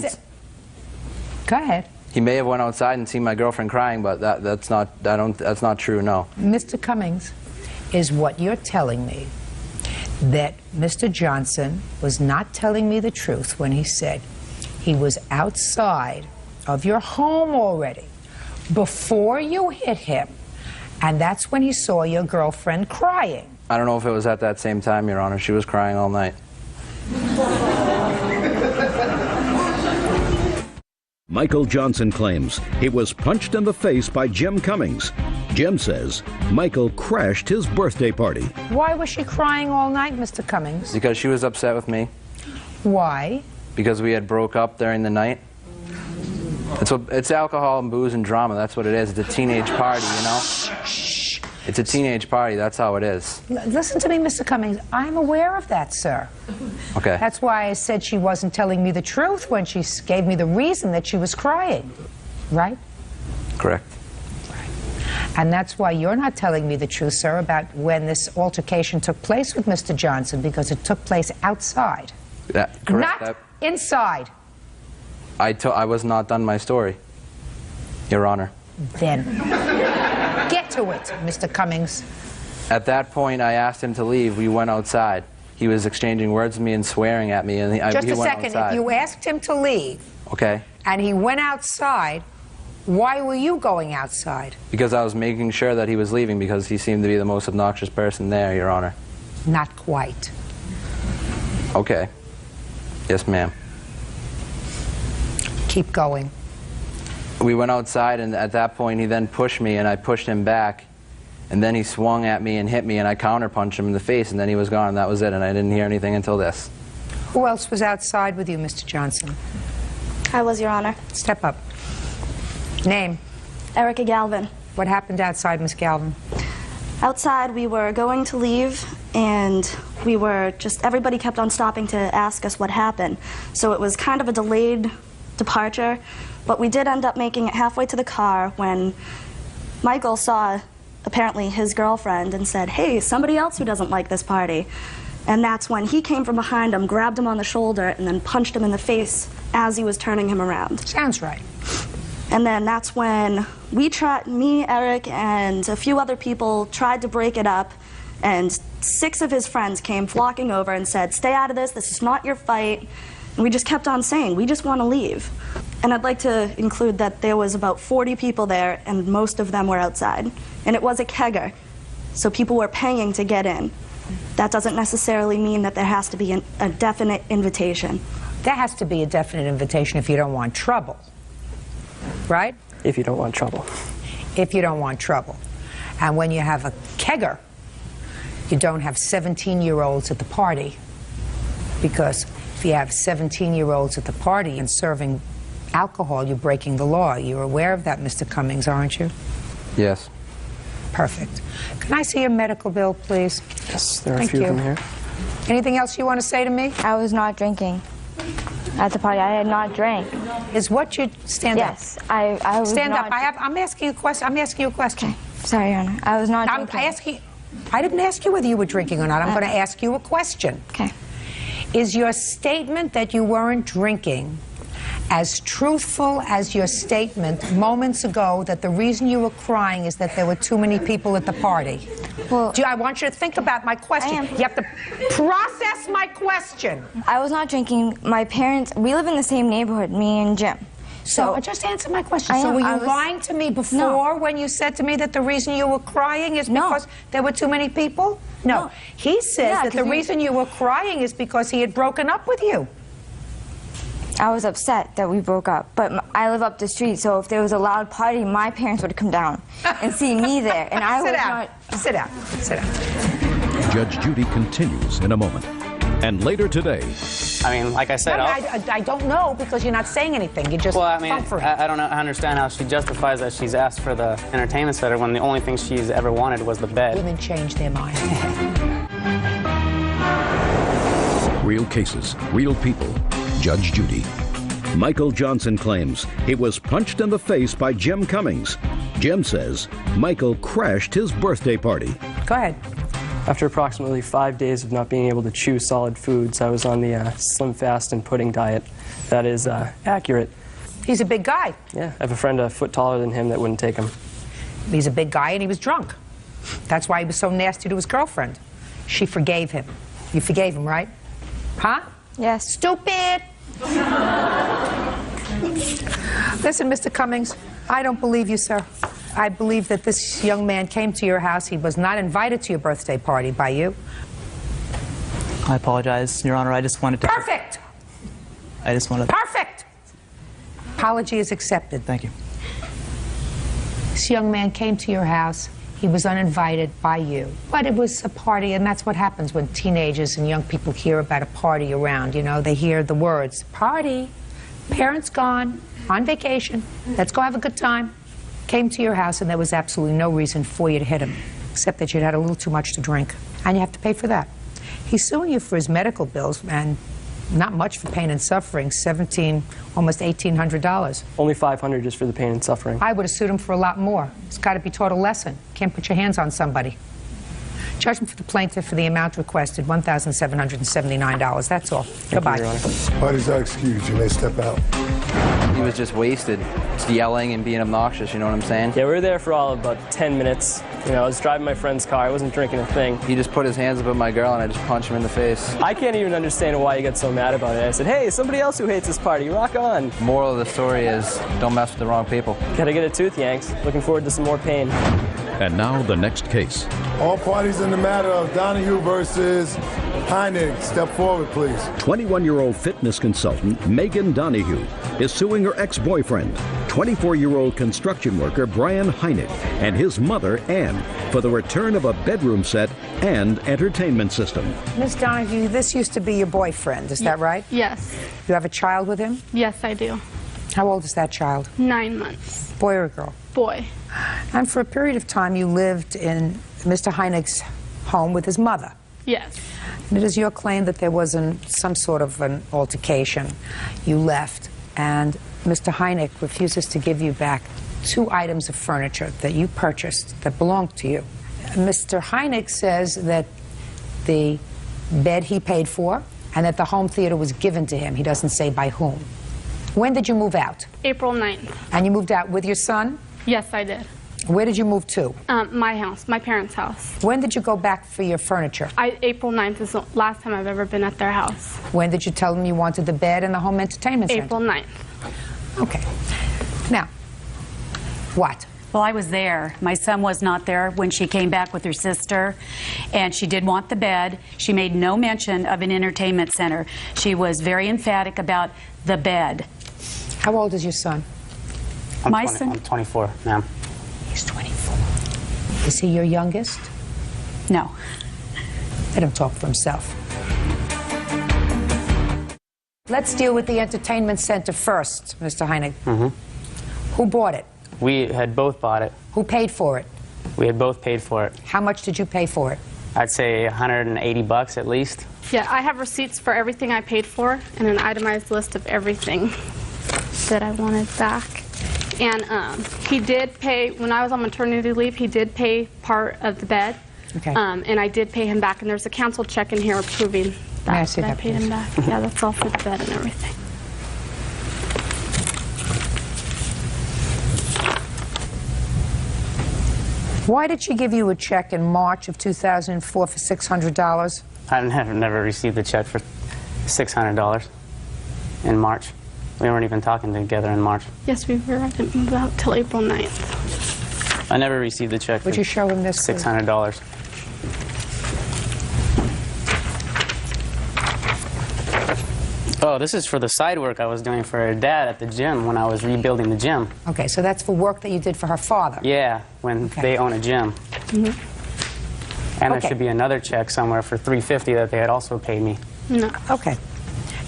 Go ahead. He may have went outside and seen my girlfriend crying, but that's not true, no. Mr. Cummings, is what you're telling me that Mr. Johnson was not telling me the truth when he said he was outside of your home already before you hit him, and that's when he saw your girlfriend crying? I don't know if it was at that same time, Your Honor. She was crying all night. Michael Johnson claims he was punched in the face by Jim Cummings. Jim says Michael crashed his birthday party. Why was she crying all night, Mr. Cummings? Because she was upset with me. Why? Because we had broke up during the night. It's alcohol and booze and drama. That's what it is. It's a teenage party, It's a teenage party. That's how it is. Listen to me, Mr. Cummings. I'm aware of that, sir. Okay. That's why I said she wasn't telling me the truth when she gave me the reason that she was crying. Right? Correct. Right. And that's why you're not telling me the truth, sir, about when this altercation took place with Mr. Johnson, because it took place outside. Correct. Not inside. I was not done my story, Your Honor. Then get to it, Mr. Cummings. At that point, I asked him to leave. We went outside. He was exchanging words with me and swearing at me, and he went outside. Just a second. If you asked him to leave, okay, and he went outside, why were you going outside? Because I was making sure that he was leaving, because he seemed to be the most obnoxious person there, Your Honor. Not quite. Okay. Yes, ma'am. Keep going. We went outside, and at that point, he then pushed me, and I pushed him back. And then he swung at me and hit me, and I counterpunched him in the face, and then he was gone, and that was it, and I didn't hear anything until this. Who else was outside with you, Mr. Johnson? I was, Your Honor. Step up. Name? Erica Galvin. What happened outside, Miss Galvin? Outside, we were going to leave, and we were just, everybody kept on stopping to ask us what happened. So it was kind of a delayed departure, but we did end up making it halfway to the car when Michael saw, apparently, his girlfriend and said, hey, somebody else who doesn't like this party. And that's when he came from behind him, grabbed him on the shoulder, and then punched him in the face as he was turning him around. Sounds right. And then that's when we tried, me, Eric, and a few other people tried to break it up, and 6 of his friends came flocking over and said, stay out of this is not your fight. And we just kept on saying, we just want to leave. And I'd like to include that there was about 40 people there, and most of them were outside. And it was a kegger, so people were paying to get in. That doesn't necessarily mean that there has to be a definite invitation. There has to be a definite invitation if you don't want trouble, right? If you don't want trouble. If you don't want trouble. And when you have a kegger, you don't have 17-year-olds at the party, because if you have 17-year-olds at the party and serving alcohol, you're breaking the law. You're aware of that, Mr. Cummings, aren't you? Yes. Perfect. Can I see your medical bill, please? Yes, there are Thank a few you. of them here. Anything else you want to say to me? I was not drinking at the party. I had not drank. Is what you stand up? Yes, I was stand not up. I'm asking you a question. I'm asking you a question. Okay. Sorry, Your Honor. I was not drinking. I didn't ask you whether you were drinking or not. I'm going to ask you a question. Okay. Is your statement that you weren't drinking as truthful as your statement moments ago that the reason you were crying is that there were too many people at the party? Well, I want you to think about my question. You have to process my question. I was not drinking. My parents, we live in the same neighborhood, me and Jim. So just answer my question. So were you lying to me before when you said to me that the reason you were crying is because there were too many people? No. He says that the reason you were crying is because he had broken up with you. I was upset that we broke up, but I live up the street, so if there was a loud party, my parents would come down and see me there, and I would not... Sit down. Sit down. Judge Judy continues in a moment. And later today... I mean, like I said... I don't know, because you're not saying anything. You just... Well, I mean, I don't know, I understand how she justifies that she's asked for the entertainment center when the only thing she's ever wanted was the bed. Women change their mind. Real cases, real people. Judge Judy. Michael Johnson claims he was punched in the face by Jim Cummings. Jim says Michael crashed his birthday party. Go ahead. After approximately 5 days of not being able to chew solid foods, I was on the slim fast and pudding diet. That is accurate. He's a big guy. Yeah, I have a friend a foot taller than him that wouldn't take him. He's a big guy and he was drunk. That's why he was so nasty to his girlfriend. She forgave him. You forgave him, right? Huh? Yes. Stupid! Listen, Mr. Cummings, I don't believe you, sir. I believe that this young man came to your house. He was not invited to your birthday party by you. I apologize, Your Honor. I just wanted to... Perfect! I just wanted... Perfect! Apology is accepted. Thank you. This young man came to your house. He was uninvited by you. But it was a party, and that's what happens when teenagers and young people hear about a party around. You know, they hear the words, party, parents gone, on vacation, let's go have a good time. Came to your house, and there was absolutely no reason for you to hit him, except that you'd had a little too much to drink, and you have to pay for that. He's suing you for his medical bills, and not much for pain and suffering, almost $1,800. Only $500 just for the pain and suffering. I would have sued him for a lot more. It's got to be taught a lesson. Can't put your hands on somebody. Judgment for the plaintiff for the amount requested, $1,779. That's all. Goodbye. Parties are excused. You may step out. He was just wasted, just yelling and being obnoxious, you know what I'm saying? Yeah, we were there for all of about 10 minutes. You know, I was driving my friend's car. I wasn't drinking a thing. He just put his hands up at my girl, and I just punched him in the face. I can't even understand why you get so mad about it. I said, hey, somebody else who hates this party, rock on. Moral of the story is, don't mess with the wrong people. Gotta get a tooth yanked. Looking forward to some more pain. And now the next case. All parties in the matter of Donahue versus Heineck, step forward, please. 21-year-old fitness consultant Megan Donahue is suing her ex-boyfriend, 24-year-old construction worker Brian Heineck, and his mother, Ann, for the return of a bedroom set and entertainment system. Ms. Donahue, this used to be your boyfriend, is that right? Yes. You have a child with him? Yes, I do. How old is that child? 9 months. Boy or girl? Boy. And for a period of time, you lived in Mr. Heineck's home with his mother. Yes. And it is your claim that there was some sort of an altercation. You left, and Mr. Heineck refuses to give you back 2 items of furniture that you purchased that belonged to you. Mr. Heineck says that the bed he paid for and that the home theater was given to him. He doesn't say by whom. When did you move out? April 9th. And you moved out with your son? Yes, I did. Where did you move to? My house, my parents' house. When did you go back for your furniture? April 9th is the last time I've ever been at their house. When did you tell them you wanted the bed and the home entertainment center? April 9th. Okay. Now, what? Well, I was there. My son was not there when she came back with her sister, and she did want the bed. She made no mention of an entertainment center. She was very emphatic about the bed. How old is your son? I'm 24, ma'am. He's 24. Is he your youngest? No. Let him talk for himself. Let's deal with the entertainment center first, Mr. Heineck. Who bought it? We had both bought it. Who paid for it? We had both paid for it. How much did you pay for it? I'd say $180 at least. Yeah, I have receipts for everything I paid for and an itemized list of everything that I wanted back. And he did pay, when I was on maternity leave, he did pay part of the bed. Okay. And I did pay him back, and there's a council check in here approving that, I paid him back. Yeah, that's all for the bed and everything. Why did she give you a check in March of 2004 for $600? I never received a check for $600 in March. We weren't even talking together in March. Yes, we were. I didn't move out till April 9th. I never received a check Would for you show him this, $600. Oh, this is for the side work I was doing for her dad at the gym when I was rebuilding the gym. Okay, so that's for work that you did for her father. Yeah, when they own a gym. And there should be another check somewhere for $350 that they had also paid me. No. Okay.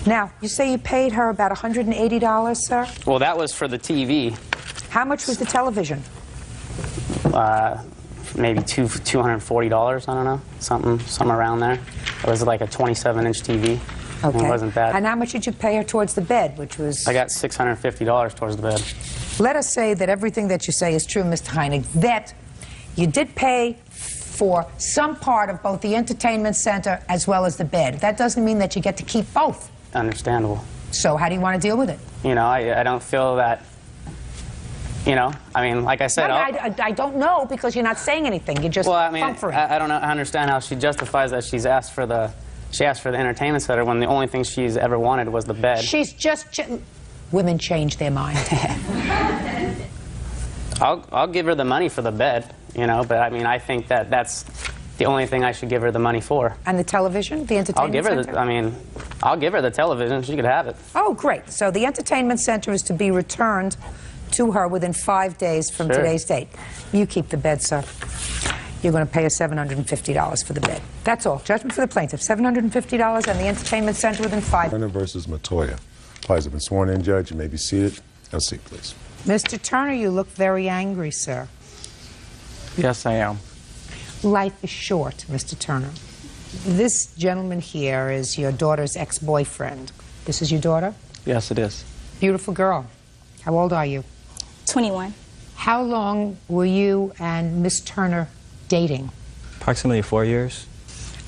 Now, you say you paid her about $180, sir? Well, that was for the TV. How much was the television? Maybe $240, I don't know, something around there. It was like a 27-inch TV. Okay. It wasn't bad. And how much did you pay her towards the bed, which was... I got $650 towards the bed. Let us say that everything that you say is true, Mr. Heineck, that you did pay for some part of both the entertainment center as well as the bed. That doesn't mean that you get to keep both. Understandable. So how do you want to deal with it? You know, I don't feel that, you know, I mean, like I said... I don't know because you're not saying anything. You're just comforting. I don't know, I understand how she justifies that she asked for the entertainment center when the only thing she's ever wanted was the bed. She's just... Women change their mind. I'll give her the money for the bed, you know, but I mean, I think that that's the only thing I should give her the money for. And the television, the entertainment center? I'll give her the television. She could have it. Oh, great. So the entertainment center is to be returned to her within 5 days from today's date. You keep the bed, sir. You're going to pay her $750 for the bed. That's all. Judgment for the plaintiff, $750, and the entertainment center within 5 days. Turner versus Montoya. Parties have been sworn in, Judge. You may be seated. Have a seat, please. Mr. Turner, you look very angry, sir. Yes, I am. Life is short, Mr. Turner. This gentleman here is your daughter's ex-boyfriend. This is your daughter? Yes, it is. Beautiful girl. How old are you? 21. How long were you and Miss Turner dating? Approximately 4 years.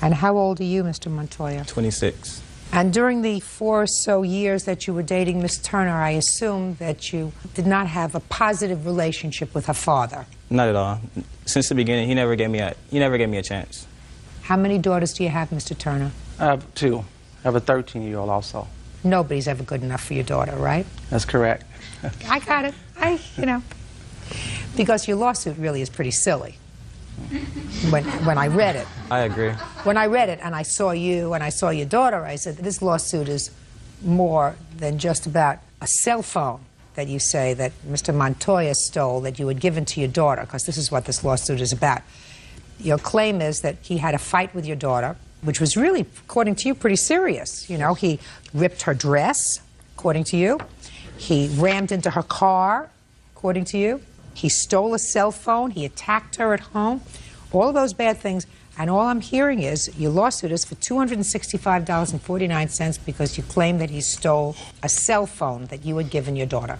And how old are you, Mr. Montoya? 26. And during the 4 or so years that you were dating Miss Turner, I assume that you did not have a positive relationship with her father. Not at all. Since the beginning, he never gave me a chance. How many daughters do you have, Mr. Turner? I have 2. I have a 13-year-old also. Nobody's ever good enough for your daughter, right? That's correct. I got it. You know. Because your lawsuit really is pretty silly. when I read it. I agree. When I read it and I saw you and I saw your daughter, I said, this lawsuit is more than just about a cell phone that you say that Mr. Montoya stole that you had given to your daughter, because this is what this lawsuit is about. Your claim is that he had a fight with your daughter, which was really, according to you, pretty serious. You know, he ripped her dress, according to you. He rammed into her car, according to you. He stole a cell phone. He attacked her at home. All of those bad things. And all I'm hearing is your lawsuit is for $265.49 because you claim that he stole a cell phone that you had given your daughter.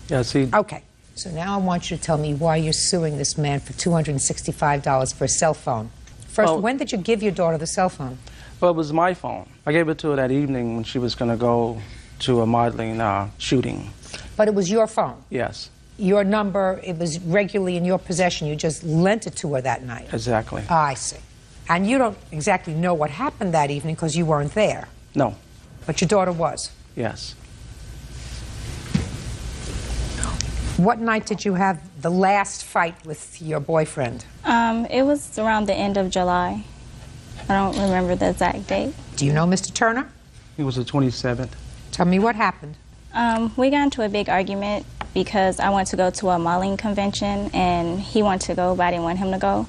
Yeah, see. Okay. So now I want you to tell me why you're suing this man for $265 for a cell phone. First, when did you give your daughter the cell phone? Well, it was my phone. I gave it to her that evening when she was going to go to a modeling shooting. But it was your phone? Yes. Your number, it was regularly in your possession. You just lent it to her that night? Exactly. I see. And you don't exactly know what happened that evening because you weren't there? No. But your daughter was? Yes. What night did you have the last fight with your boyfriend? It was around the end of July. I don't remember the exact date. Do you know Mr. Turner? It was the 27th. Tell me what happened. We got into a big argument because I wanted to go to a modeling convention and he wanted to go, but I didn't want him to go.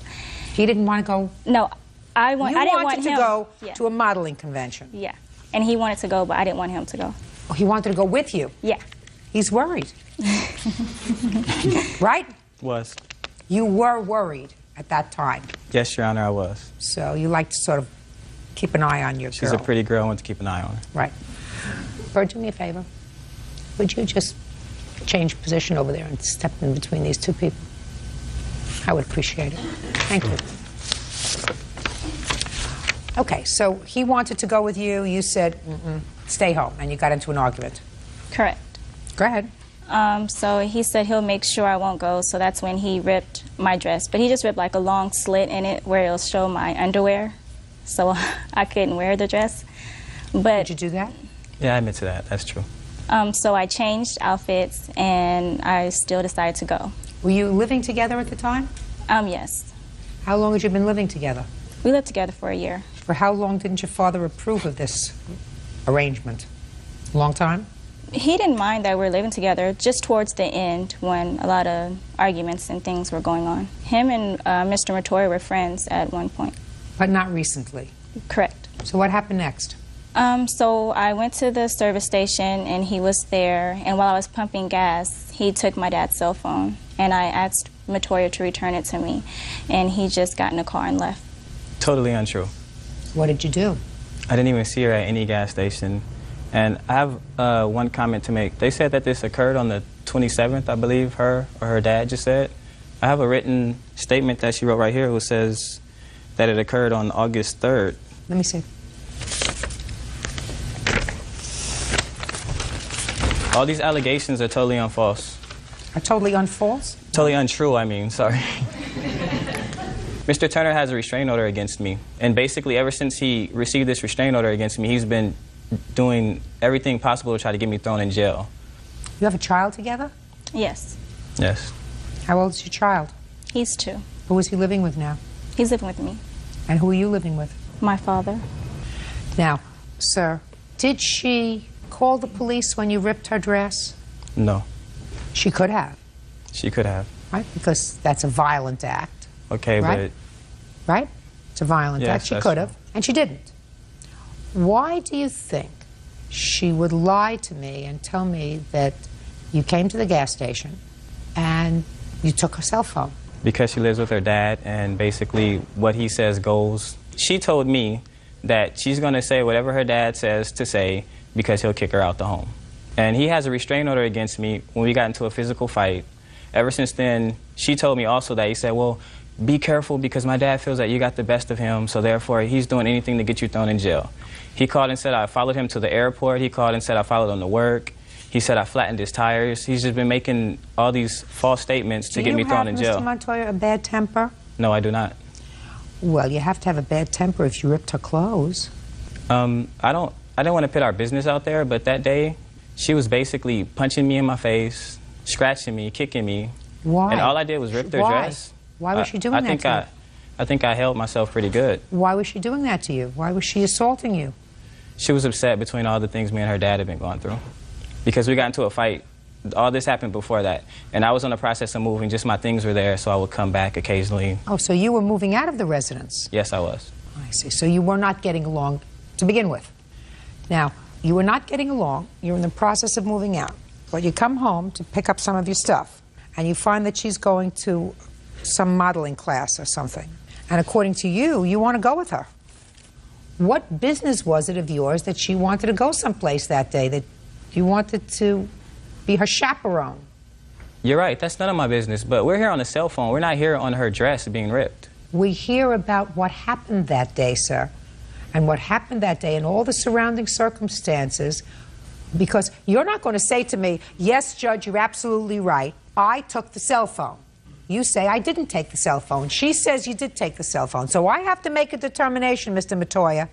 He didn't want to go? No, I didn't want wanted him to go yeah. to a modeling convention? Yeah, and he wanted to go, but I didn't want him to go. Oh, he wanted to go with you? Yeah. He's worried. Right? Was. You were worried at that time. Yes, Your Honor, I was. So you like to sort of keep an eye on your girl. She's a pretty girl. I want to keep an eye on her. Right. Byrd, do me a favor. Would you just change position over there and step in between these two people? I would appreciate it. Thank you. Okay, so he wanted to go with you. You said, stay home, and you got into an argument. Correct. Go ahead. So he said he'll make sure I won't go, so that's when he ripped my dress. But he just ripped like a long slit in it where it'll show my underwear, so I couldn't wear the dress. But did you do that? Yeah, I admit to that. That's true. So I changed outfits, and I still decided to go. Were you living together at the time? Yes. How long had you been living together? We lived together for a year. For how long didn't your father approve of this arrangement? A long time? He didn't mind that we were living together, just towards the end when a lot of arguments and things were going on. Him and Mr. Montoya were friends at one point. But not recently? Correct. So what happened next? So I went to the service station and he was there, and while I was pumping gas, he took my dad's cell phone, and I asked Montoya to return it to me, and he just got in the car and left. Totally untrue. What did you do? I didn't even see her at any gas station. And I have one comment to make. They said that this occurred on the 27th, I believe her or her dad just said. I have a written statement that she wrote right here which says that it occurred on August 3rd. Let me see. All these allegations are totally unfalse. Are totally unfalse? Totally untrue, I mean, sorry. Mr. Turner has a restraining order against me. And basically, ever since he received this restraining order against me, he's been doing everything possible to try to get me thrown in jail. You have a child together? Yes. Yes. How old is your child? He's 2. Who is he living with now? He's living with me. And who are you living with? My father. Now, sir, did she call the police when you ripped her dress? No. She could have. She could have. Right? Because that's a violent act. Okay, right? but... Right? It's a violent Yes, act. She that's could have, and she didn't. Why do you think she would lie to me and tell me that you came to the gas station and you took her cell phone? Because she lives with her dad, and basically what he says goes. She told me that she's going to say whatever her dad says to say because he'll kick her out the home. And he has a restraining order against me when we got into a physical fight. Ever since then, she told me also that he said, well, be careful because my dad feels that you got the best of him, so therefore he's doing anything to get you thrown in jail. He called and said I followed him to the airport. He called and said I followed him to work. He said I flattened his tires. He's just been making all these false statements to get me thrown in jail. Do you have, Mr. Montoya, a bad temper? No, I do not. Well, you have to have a bad temper if you ripped her clothes. I didn't want to put our business out there, but that day, she was basically punching me in my face, scratching me, kicking me. Why? And all I did was rip their dress. Why was she doing that to you? I think I held myself pretty good. Why was she doing that to you? Why was she assaulting you? She was upset between all the things me and her dad had been going through. Because we got into a fight. All this happened before that. And I was in the process of moving. Just my things were there, so I would come back occasionally. Oh, so you were moving out of the residence? Yes, I was. I see. So you were not getting along to begin with. Now, you were not getting along. You're in the process of moving out. But you come home to pick up some of your stuff, and you find that she's going to some modeling class or something. And according to you, you want to go with her. What business was it of yours that she wanted to go someplace that day, that you wanted to be her chaperone? You're right. That's none of my business. But we're here on a cell phone. We're not here on her dress being ripped. We hear about what happened that day, sir, and what happened that day and all the surrounding circumstances, because you're not going to say to me, yes, Judge, you're absolutely right. I took the cell phone. You say, I didn't take the cell phone. She says you did take the cell phone. So I have to make a determination, Mr. Montoya,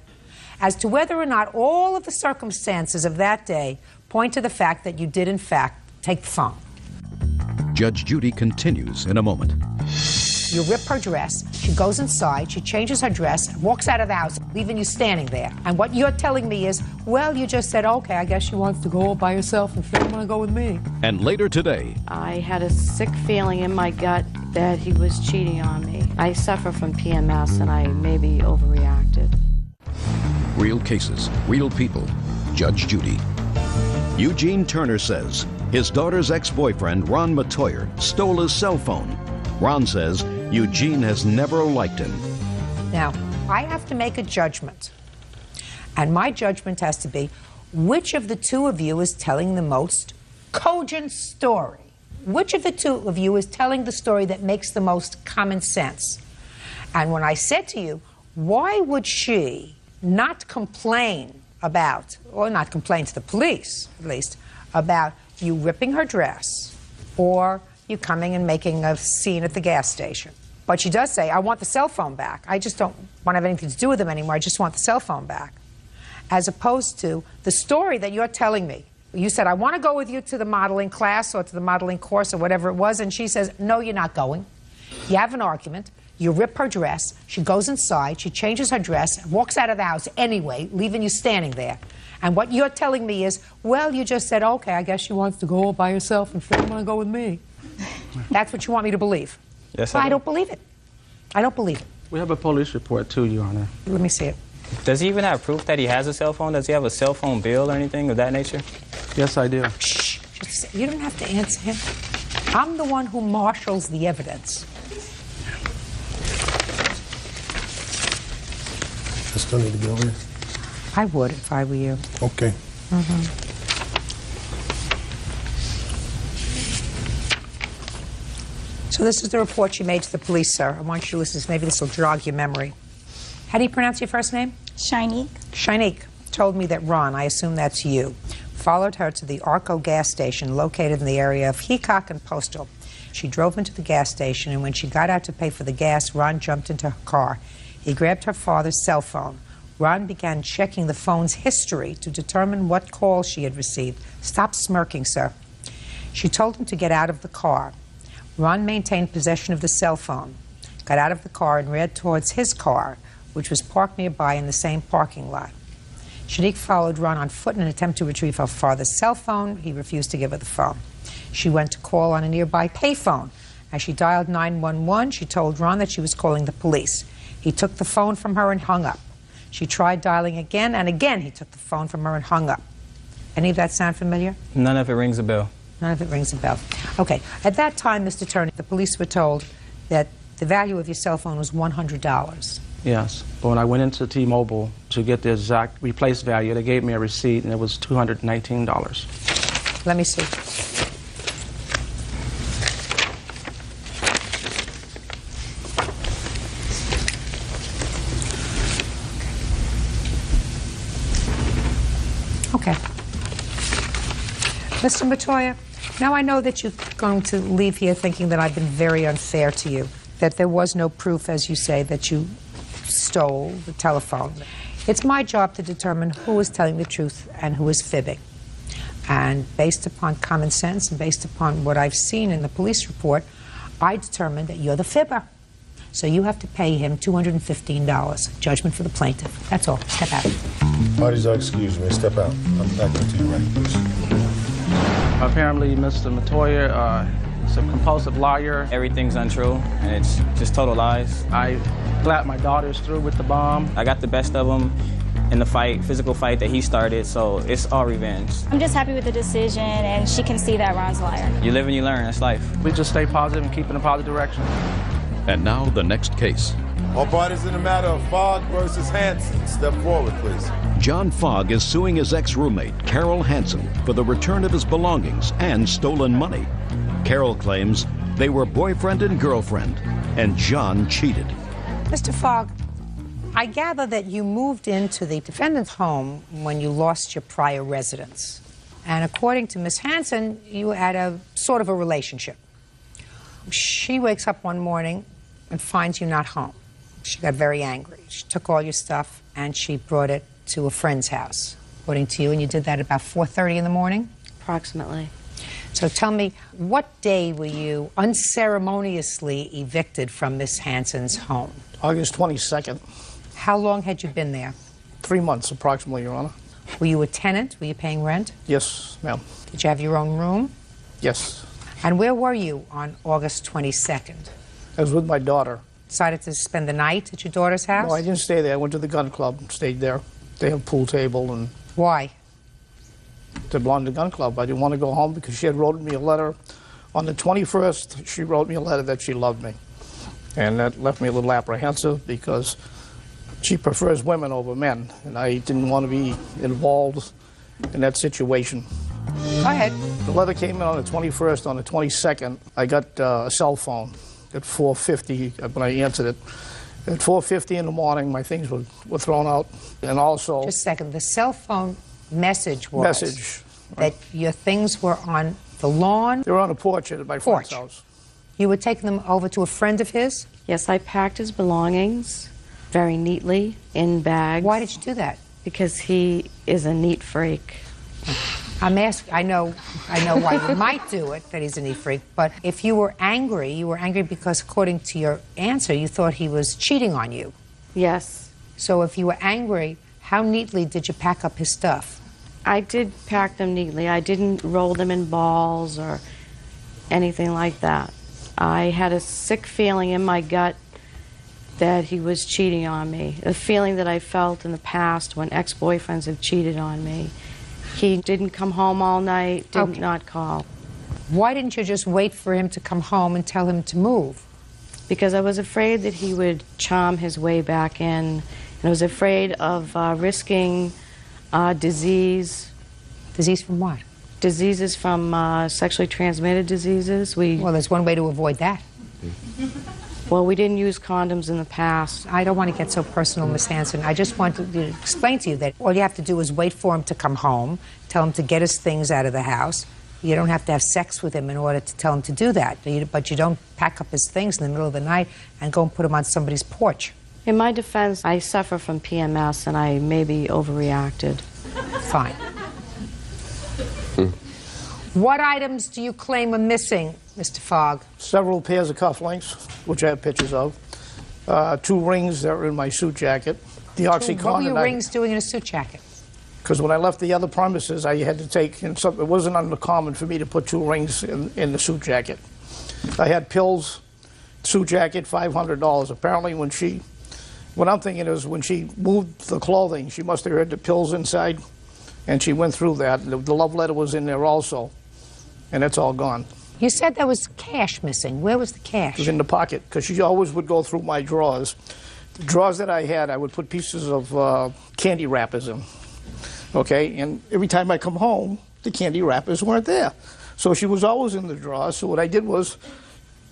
as to whether or not all of the circumstances of that day point to the fact that you did, in fact, take the phone. Judge Judy continues in a moment. You rip her dress, she goes inside, she changes her dress, walks out of the house, leaving you standing there. And what you're telling me is, well, you just said, okay, I guess she wants to go all by herself and she doesn't want to go with me. And later today, I had a sick feeling in my gut that he was cheating on me. I suffer from PMS and I maybe overreacted. real cases, real people. Judge Judy. Eugene Turner says his daughter's ex-boyfriend, Ron Matoyer, stole his cell phone. Ron says Eugene has never liked him. Now, I have to make a judgment. And my judgment has to be, which of the two of you is telling the most cogent story? Which of the two of you is telling the story that makes the most common sense? And when I said to you, why would she not complain about, or not complain to the police, at least, about you ripping her dress or you coming and making a scene at the gas station? But she does say, I want the cell phone back. I just don't want to have anything to do with them anymore. I just want the cell phone back. As opposed to the story that you're telling me. You said, I want to go with you to the modeling class or to the modeling course or whatever it was, and she says, no, you're not going. You have an argument. You rip her dress. She goes inside. She changes her dress, walks out of the house anyway, leaving you standing there. And what you're telling me is, well, you just said, okay, I guess she wants to go all by herself and she doesn't want to go with me. That's what you want me to believe. Yes, well, I don't believe it. I don't believe it. We have a police report too, Your Honor. Let me see it. Does he even have proof that he has a cell phone? Does he have a cell phone bill or anything of that nature? Yes, I do. Shh. You don't have to answer him. I'm the one who marshals the evidence. I still need to get over here? I would if I were you. Okay. So this is the report you made to the police, sir. I want you to listen to this. Maybe this will jog your memory. How do you pronounce your first name? Shinique. Shinique told me that Ron, I assume that's you, followed her to the Arco gas station located in the area of Heacock and Postal. She drove into the gas station, and when she got out to pay for the gas, Ron jumped into her car. He grabbed her father's cell phone. Ron began checking the phone's history to determine what calls she had received. Stop smirking, sir. She told him to get out of the car. Ron maintained possession of the cell phone, got out of the car and ran towards his car, which was parked nearby in the same parking lot. Shanique followed Ron on foot in an attempt to retrieve her father's cell phone. He refused to give her the phone. She went to call on a nearby payphone. As she dialed 911, she told Ron that she was calling the police. He took the phone from her and hung up. She tried dialing again, and again he took the phone from her and hung up. Any of that sound familiar? None of it rings a bell. None of it rings a bell. Okay. At that time, Mr. Turner, the police were told that the value of your cell phone was $100. Yes, but when I went into T-Mobile to get the exact replaced value, they gave me a receipt, and it was $219. Let me see. Okay. Mr. Matoya, now I know that you're going to leave here thinking that I've been very unfair to you, that there was no proof, as you say, that you stole the telephone. It's my job to determine who is telling the truth and who is fibbing. And based upon common sense and based upon what I've seen in the police report, I determined that you're the fibber. So you have to pay him $215. Judgment for the plaintiff. That's all. Step out. Parties are excused. May step out. I'm back into you, right, please. Apparently, Mr. Matoya is a compulsive liar. Everything's untrue, and it's just total lies. I clapped my daughters through with the bomb. I got the best of him in the fight, physical fight that he started, so it's all revenge. I'm just happy with the decision, and she can see that Ron's a liar. You live and you learn, that's life. We just stay positive and keep in a positive direction. And now the next case. All parties in the matter of Fogg versus Hanson. Step forward, please. John Fogg is suing his ex-roommate, Carol Hanson, for the return of his belongings and stolen money. Carol claims they were boyfriend and girlfriend, and John cheated. Mr. Fogg, I gather that you moved into the defendant's home when you lost your prior residence. And according to Miss Hanson, you had a sort of a relationship. She wakes up one morning and finds you not home. She got very angry. She took all your stuff and she brought it to a friend's house, according to you, and you did that about 4:30 in the morning? Approximately. So tell me, what day were you unceremoniously evicted from Miss Hanson's home? August 22nd. How long had you been there? 3 months, approximately, Your Honor. Were you a tenant? Were you paying rent? Yes, ma'am. Did you have your own room? Yes. And where were you on August 22nd? I was with my daughter. Decided to spend the night at your daughter's house? No, I didn't stay there. I went to the gun club and stayed there. They have a pool table and... Why? They belonged to the gun club. I didn't want to go home because she had wrote me a letter. On the 21st, she wrote me a letter that she loved me. And that left me a little apprehensive because she prefers women over men. And I didn't want to be involved in that situation. Go ahead. The letter came in on the 21st. On the 22nd, I got a cell phone at 4:50 when I answered it. At 4:50 in the morning, my things were thrown out. And also... Just a second. The cell phone message was that your things were on the lawn? They were on the porch at my friend's house. You were taking them over to a friend of his? Yes, I packed his belongings very neatly in bags. Why did you do that? Because he is a neat freak. I'm asking, I know why you might do it, that he's a neat freak, but if you were angry because, according to your answer, you thought he was cheating on you. Yes. So if you were angry, how neatly did you pack up his stuff? I did pack them neatly. I didn't roll them in balls or anything like that. I had a sick feeling in my gut that he was cheating on me, a feeling that I felt in the past when ex-boyfriends have cheated on me. He didn't come home all night, did not call. Why didn't you just wait for him to come home and tell him to move? Because I was afraid that he would charm his way back in. And I was afraid of risking disease. Disease from what? Diseases from sexually transmitted diseases. Well, there's one way to avoid that. Well, we didn't use condoms in the past. I don't want to get so personal, Miss Hanson. I just want to explain to you that all you have to do is wait for him to come home, tell him to get his things out of the house. You don't have to have sex with him in order to tell him to do that. But you don't pack up his things in the middle of the night and go and put them on somebody's porch. In my defense, I suffer from PMS and I maybe overreacted. Fine. What items do you claim are missing, Mr. Fogg? Several pairs of cufflinks, which I have pictures of. 2 rings that were in my suit jacket. The OxyContin. What were your rings doing in a suit jacket? Because when I left the other premises, I had to take, and it wasn't uncommon for me to put 2 rings in the suit jacket. I had pills, suit jacket, $500. Apparently what I'm thinking is when she moved the clothing, she must have heard the pills inside, and she went through that. The love letter was in there also, and it's all gone. You said there was cash missing. Where was the cash? It was in the pocket, because she always would go through my drawers. The drawers that I had, I would put pieces of candy wrappers in, okay? And every time I come home, the candy wrappers weren't there. So she was always in the drawers. So what I did was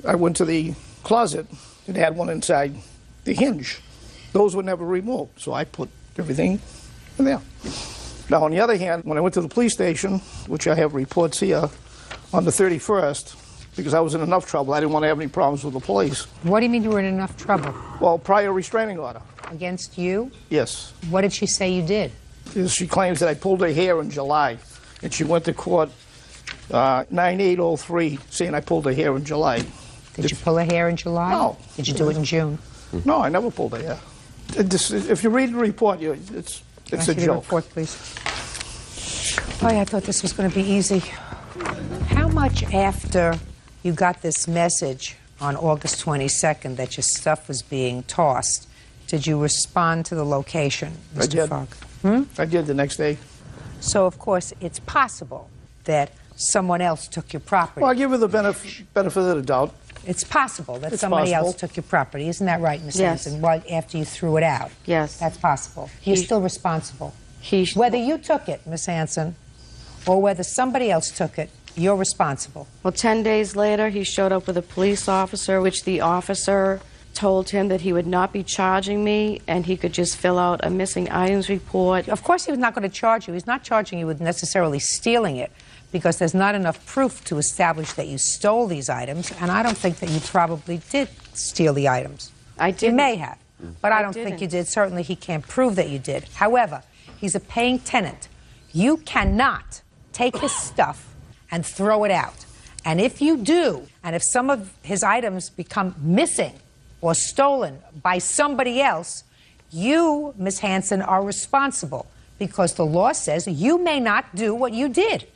I went to the closet and had one inside the hinge. Those were never removed, so I put everything in there. Now, on the other hand, when I went to the police station, which I have reports here, on the 31st, because I was in enough trouble, I didn't want to have any problems with the police. What do you mean you were in enough trouble? Well, prior restraining order. Against you? Yes. What did she say you did? She claims that I pulled her hair in July, and she went to court 9803 saying I pulled her hair in July. Did you pull a hair in July? No. Did you do it in June? No, I never pulled a hair. If you read the report, it's a joke. Report, please. Oh, yeah, I thought this was going to be easy. How much after you got this message on August 22nd that your stuff was being tossed did you respond to the location, Mr. Fogg? I did the next day. So, of course, it's possible that someone else took your property. Well, I'll give you the benefit of the doubt. It's possible that It's somebody possible. else took your property. Isn't that right, Ms. Yes. Hanson? Well, after you threw it out. Yes. That's possible. You're still responsible. He Whether you took it, Ms. Hanson, or whether somebody else took it, you're responsible. Well, 10 days later, he showed up with a police officer, which the officer told him that he would not be charging me and he could just fill out a missing items report. Of course he was not going to charge you. He's not charging you with necessarily stealing it because there's not enough proof to establish that you stole these items, and I don't think that you probably did steal the items. I didn't. You may have, but I don't didn't. think you did. Certainly he can't prove that you did. However, he's a paying tenant. You cannot take his stuff and throw it out. And if you do, and if some of his items become missing or stolen by somebody else, you, Ms. Hanson, are responsible because the law says you may not do what you did.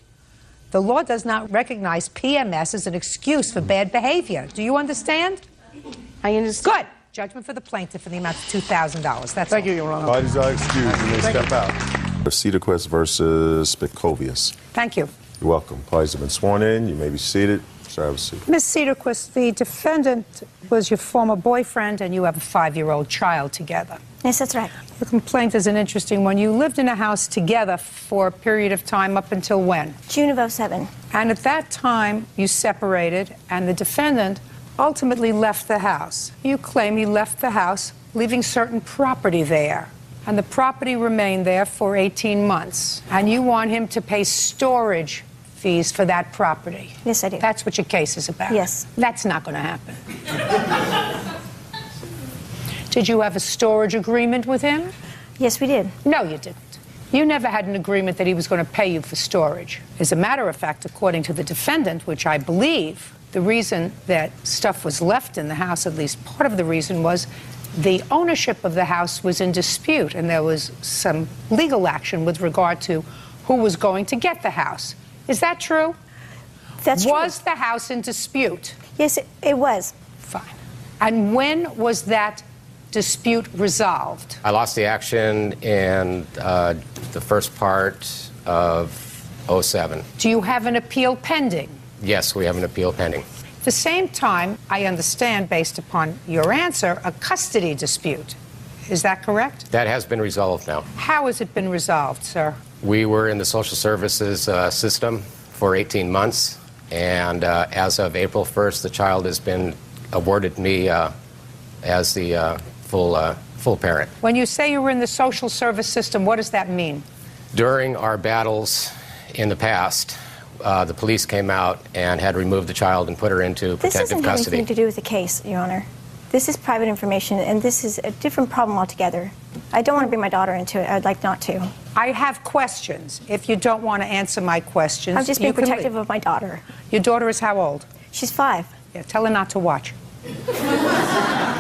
The law does not recognize PMS as an excuse for bad behavior. Do you understand? I understand. Good. Judgment for the plaintiff in the amount of $2,000. That's Thank you, Your Honor. Parties are excused and they step out. Cedarquist versus Spikovius. Thank you. You're welcome. Parties have been sworn in. You may be seated. Sir, have a seat. Ms. Cedarquist, the defendant was your former boyfriend and you have a 5-year-old child together. Yes, that's right. The complaint is an interesting one. You lived in a house together for a period of time up until when? June of '07. And at that time, you separated and the defendant ultimately left the house. You claim he left the house, leaving certain property there. And the property remained there for 18 months. And you want him to pay storage fees for that property. Yes, I do. That's what your case is about. Yes. That's not going to happen. Did you have a storage agreement with him? Yes, we did. No, you didn't. You never had an agreement that he was going to pay you for storage. As a matter of fact, according to the defendant, which I believe, the reason that stuff was left in the house, at least part of the reason, was the ownership of the house was in dispute, and there was some legal action with regard to who was going to get the house. Is that true? That's true. Was the house in dispute? Yes, it was. Fine. And when was that dispute resolved? I lost the action in the first part of '07. Do you have an appeal pending? Yes, we have an appeal pending. At the same time, I understand, based upon your answer, a custody dispute. Is that correct? That has been resolved now. How has it been resolved, sir? We were in the social services system for 18 months, and as of April 1st, the child has been awarded me as the full parent. When you say you were in the social service system, what does that mean? During our battles in the past, the police came out and had removed the child and put her into This protective doesn't have custody. anything to do with the case, Your Honor. This is private information, and this is a different problem altogether. I don't want to bring my daughter into it. I'd like not to. I have questions. If you don't want to answer my questions, I'm just being you can protective leave. of my daughter. Your daughter is how old? She's 5. Yeah, tell her not to watch.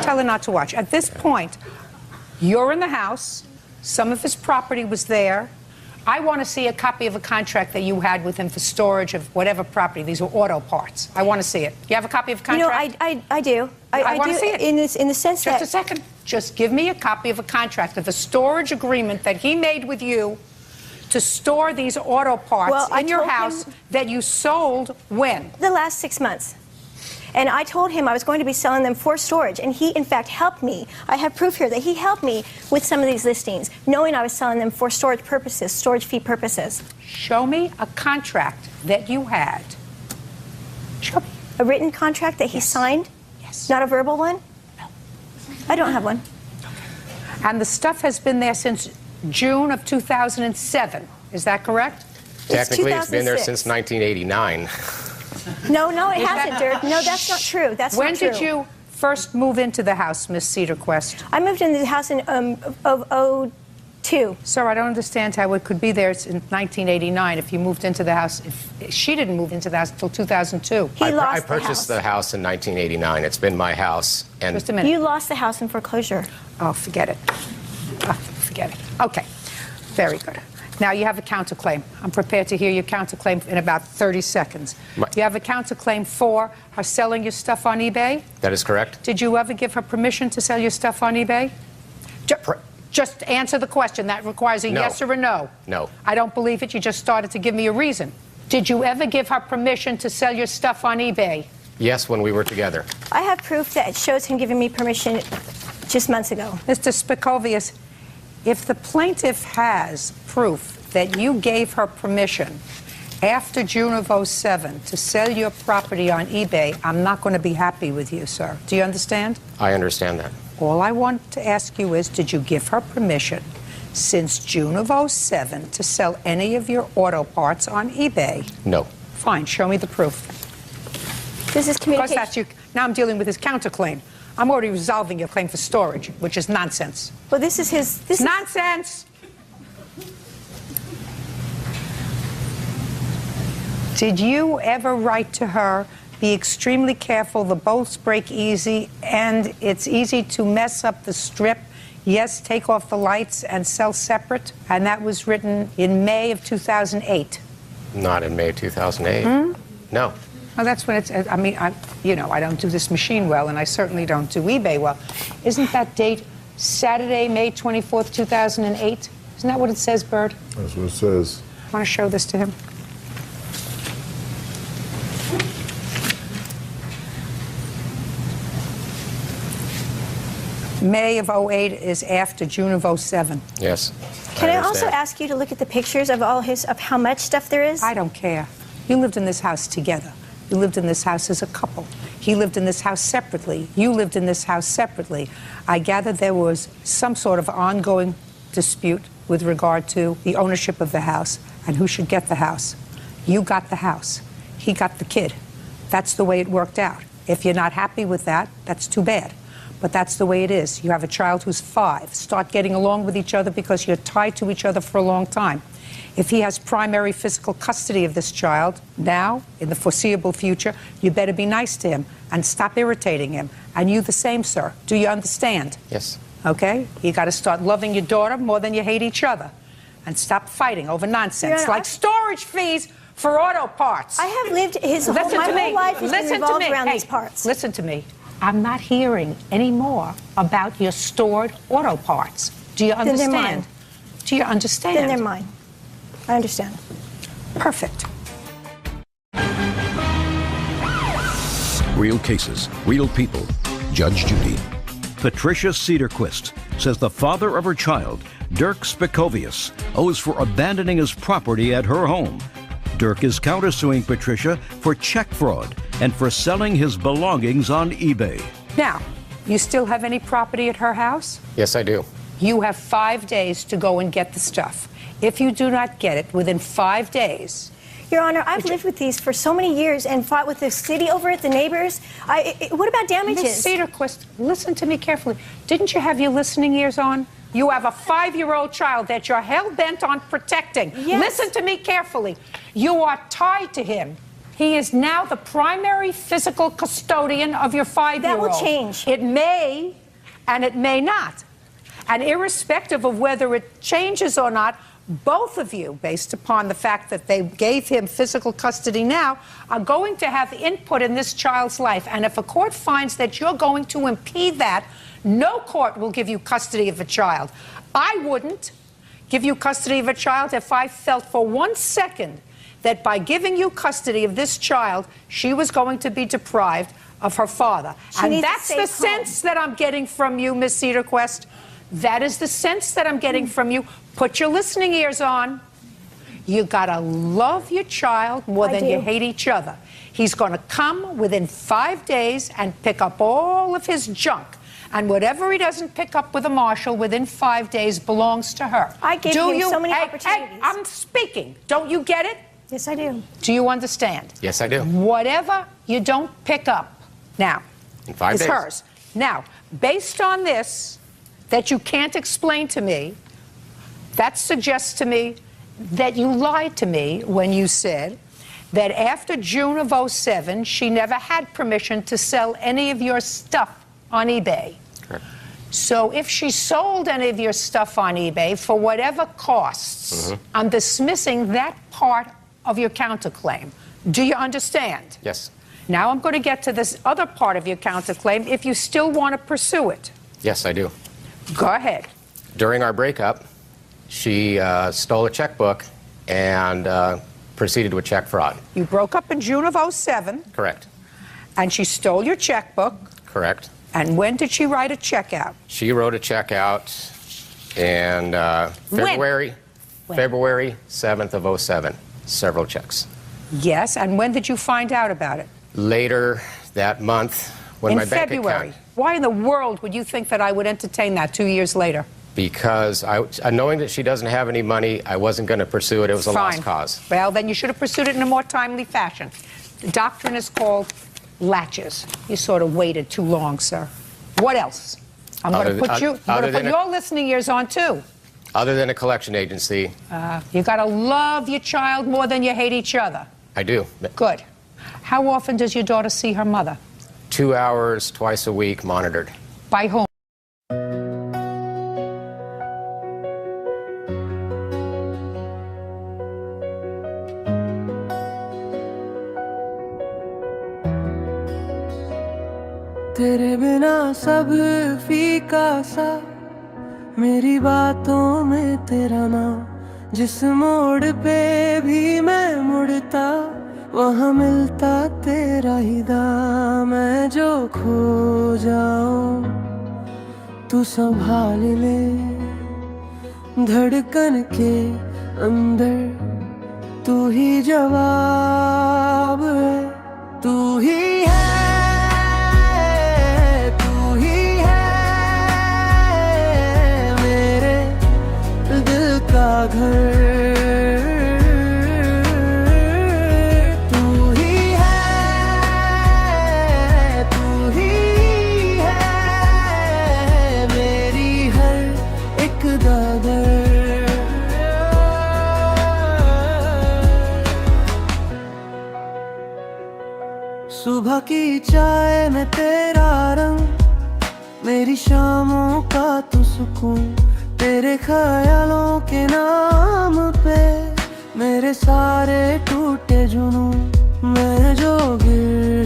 Tell her not to watch. At this point, you're in the house. Some of his property was there. I want to see a copy of a contract that you had with him for storage of whatever property. These were auto parts. I want to see it. You have a copy of a contract? You know, I do. I want do to see it. In the sense Just that... a second. Just give me a copy of a contract of a storage agreement that he made with you to store these auto parts in your house that you sold when? The last 6 months. And I told him I was going to be selling them for storage, and he, in fact, helped me. I have proof here that he helped me with some of these listings, knowing I was selling them for storage purposes, storage fee purposes. Show me a contract that you had. Show me. A written contract that he signed? Yes. Not a verbal one? No. I don't have one. And the stuff has been there since June of 2007. Is that correct? Technically, it's been there since 1989. No, it hasn't, Dirk. No, that's not true. That's when not true. did you first move into the house, Miss Cedarquist? I moved into the house in of 2. Sir, I don't understand how it could be there in 1989 if you moved into the house. If she didn't move into the house until 2002. I purchased the house in 1989. It's been my house. And just a minute. You lost the house in foreclosure. Oh, forget it. Oh, forget it. Okay. Very good. Now you have a counterclaim. I'm prepared to hear your counterclaim in about 30 seconds. You have a counterclaim for her selling your stuff on eBay? That is correct. Did you ever give her permission to sell your stuff on eBay? Just answer the question. That requires a yes or a no. No. I don't believe it. You just started to give me a reason. Did you ever give her permission to sell your stuff on eBay? Yes, when we were together. I have proof that shows him giving me permission just months ago. Mr. Spikovius, if the plaintiff has proof that you gave her permission after June of 2007 to sell your property on eBay, I'm not going to be happy with you, sir. Do you understand? I understand that. All I want to ask you is, did you give her permission since June of 2007 to sell any of your auto parts on eBay? No. Fine, show me the proof. This is communication. That's you. Now I'm dealing with his counterclaim. I'm already resolving your claim for storage, which is nonsense. Well, this is his... This nonsense! Did you ever write to her, be extremely careful, the bolts break easy, and it's easy to mess up the strip? Yes, take off the lights and sell separate? And that was written in May of 2008. Not in May 2008. No. Well, that's when it's, I mean, I don't do this machine well, and I certainly don't do eBay well. Isn't that date Saturday, May 24th, 2008? Isn't that what it says, Byrd? That's what it says. I want to show this to him. May of 2008 is after June of 2007. Yes. Can I also ask you to look at the pictures of of how much stuff there is? I don't care. You lived in this house together. You lived in this house as a couple. He lived in this house separately. You lived in this house separately. I gather there was some sort of ongoing dispute with regard to the ownership of the house and who should get the house. You got the house. He got the kid. That's the way it worked out. If you're not happy with that, that's too bad. But that's the way it is. You have a child who's 5. Start getting along with each other because you're tied to each other for a long time. If he has primary physical custody of this child now, in the foreseeable future, you better be nice to him and stop irritating him. And you the same, sir. Do you understand? Yes. Okay? You got to start loving your daughter more than you hate each other. And stop fighting over nonsense, like storage fees for auto parts. I have lived my whole life has been revolved around these parts. Listen to me. I'm not hearing any more about your stored auto parts. Do you understand? Then they're mine. Do you understand? Then they're mine. I understand. Perfect. Real cases, real people. Judge Judy. Patricia Cedarquist says the father of her child, Dirk Spikovius, owes for abandoning his property at her home. Dirk is countersuing Patricia for check fraud and for selling his belongings on eBay. Now, you still have any property at her house? Yes, I do. You have 5 days to go and get the stuff. If you do not get it within 5 days... Your Honor, I've lived with these for so many years and fought with the city over it, the neighbors. What about damages? Ms. Cedarquist, listen to me carefully. Didn't you have your listening ears on? You have a 5-year-old child that you're hell-bent on protecting. Yes. Listen to me carefully. You are tied to him. He is now the primary physical custodian of your 5-year-old. That will change. It may, and it may not. And irrespective of whether it changes or not, both of you, based upon the fact that they gave him physical custody now, are going to have input in this child's life. And if a court finds that you're going to impede that, no court will give you custody of a child. I wouldn't give you custody of a child if I felt for 1 second that by giving you custody of this child, she was going to be deprived of her father. And that's the sense that I'm getting from you, Ms. Cedarquist. That is the sense that I'm getting from you. Put your listening ears on. You gotta love your child more than you hate each other. He's gonna come within 5 days and pick up all of his junk. And whatever he doesn't pick up with a marshal within 5 days belongs to her. I gave him so many opportunities. Hey, I'm speaking. Don't you get it? Yes, I do. Do you understand? Yes, I do. Whatever you don't pick up now in 5 is days. hers. Now, based on this, that you can't explain to me, That suggests to me that you lied to me when you said that after June of 07, she never had permission to sell any of your stuff on eBay. Correct. So if she sold any of your stuff on eBay for whatever costs, I'm dismissing that part of your counterclaim. Do you understand? Yes. Now I'm going to get to this other part of your counterclaim if you still want to pursue it. Yes, I do. Go ahead. During our breakup, she stole a checkbook and proceeded with check fraud. You broke up in June of 07. Correct. And she stole your checkbook. Correct. And when did she write a check out? She wrote a check out in February 7th of 07. Several checks. Yes, and when did you find out about it? Later that month, when in my bank February. account. Why in the world would you think that I would entertain that 2 years later? Because knowing that she doesn't have any money, I wasn't going to pursue it. It was a lost cause. Well, then you should have pursued it in a more timely fashion. The doctrine is called latches. You sort of waited too long, sir. What else? I'm going to put your listening ears on, too. Other than a collection agency. You got to love your child more than you hate each other. I do. Good. How often does your daughter see her mother? 2 hours, twice a week, monitored. By whom? तेरे बिना सब फीका सा मेरी बातों में तेरा नाम जिस मोड़ पे भी मैं मुड़ता वहाँ मिलता तेरा ही दाम मैं जो खो जाऊं तू संभाल ले धड़कन के अंदर तू ही जवाब है तू ही है घर तू ही है मेरी हर एक दगर सुबह की चाय में तेरा रंग मेरी शामों का तू सुकून तेरे ख्यालों के नाम पे मेरे सारे टूटे जुनून मैं जो गिर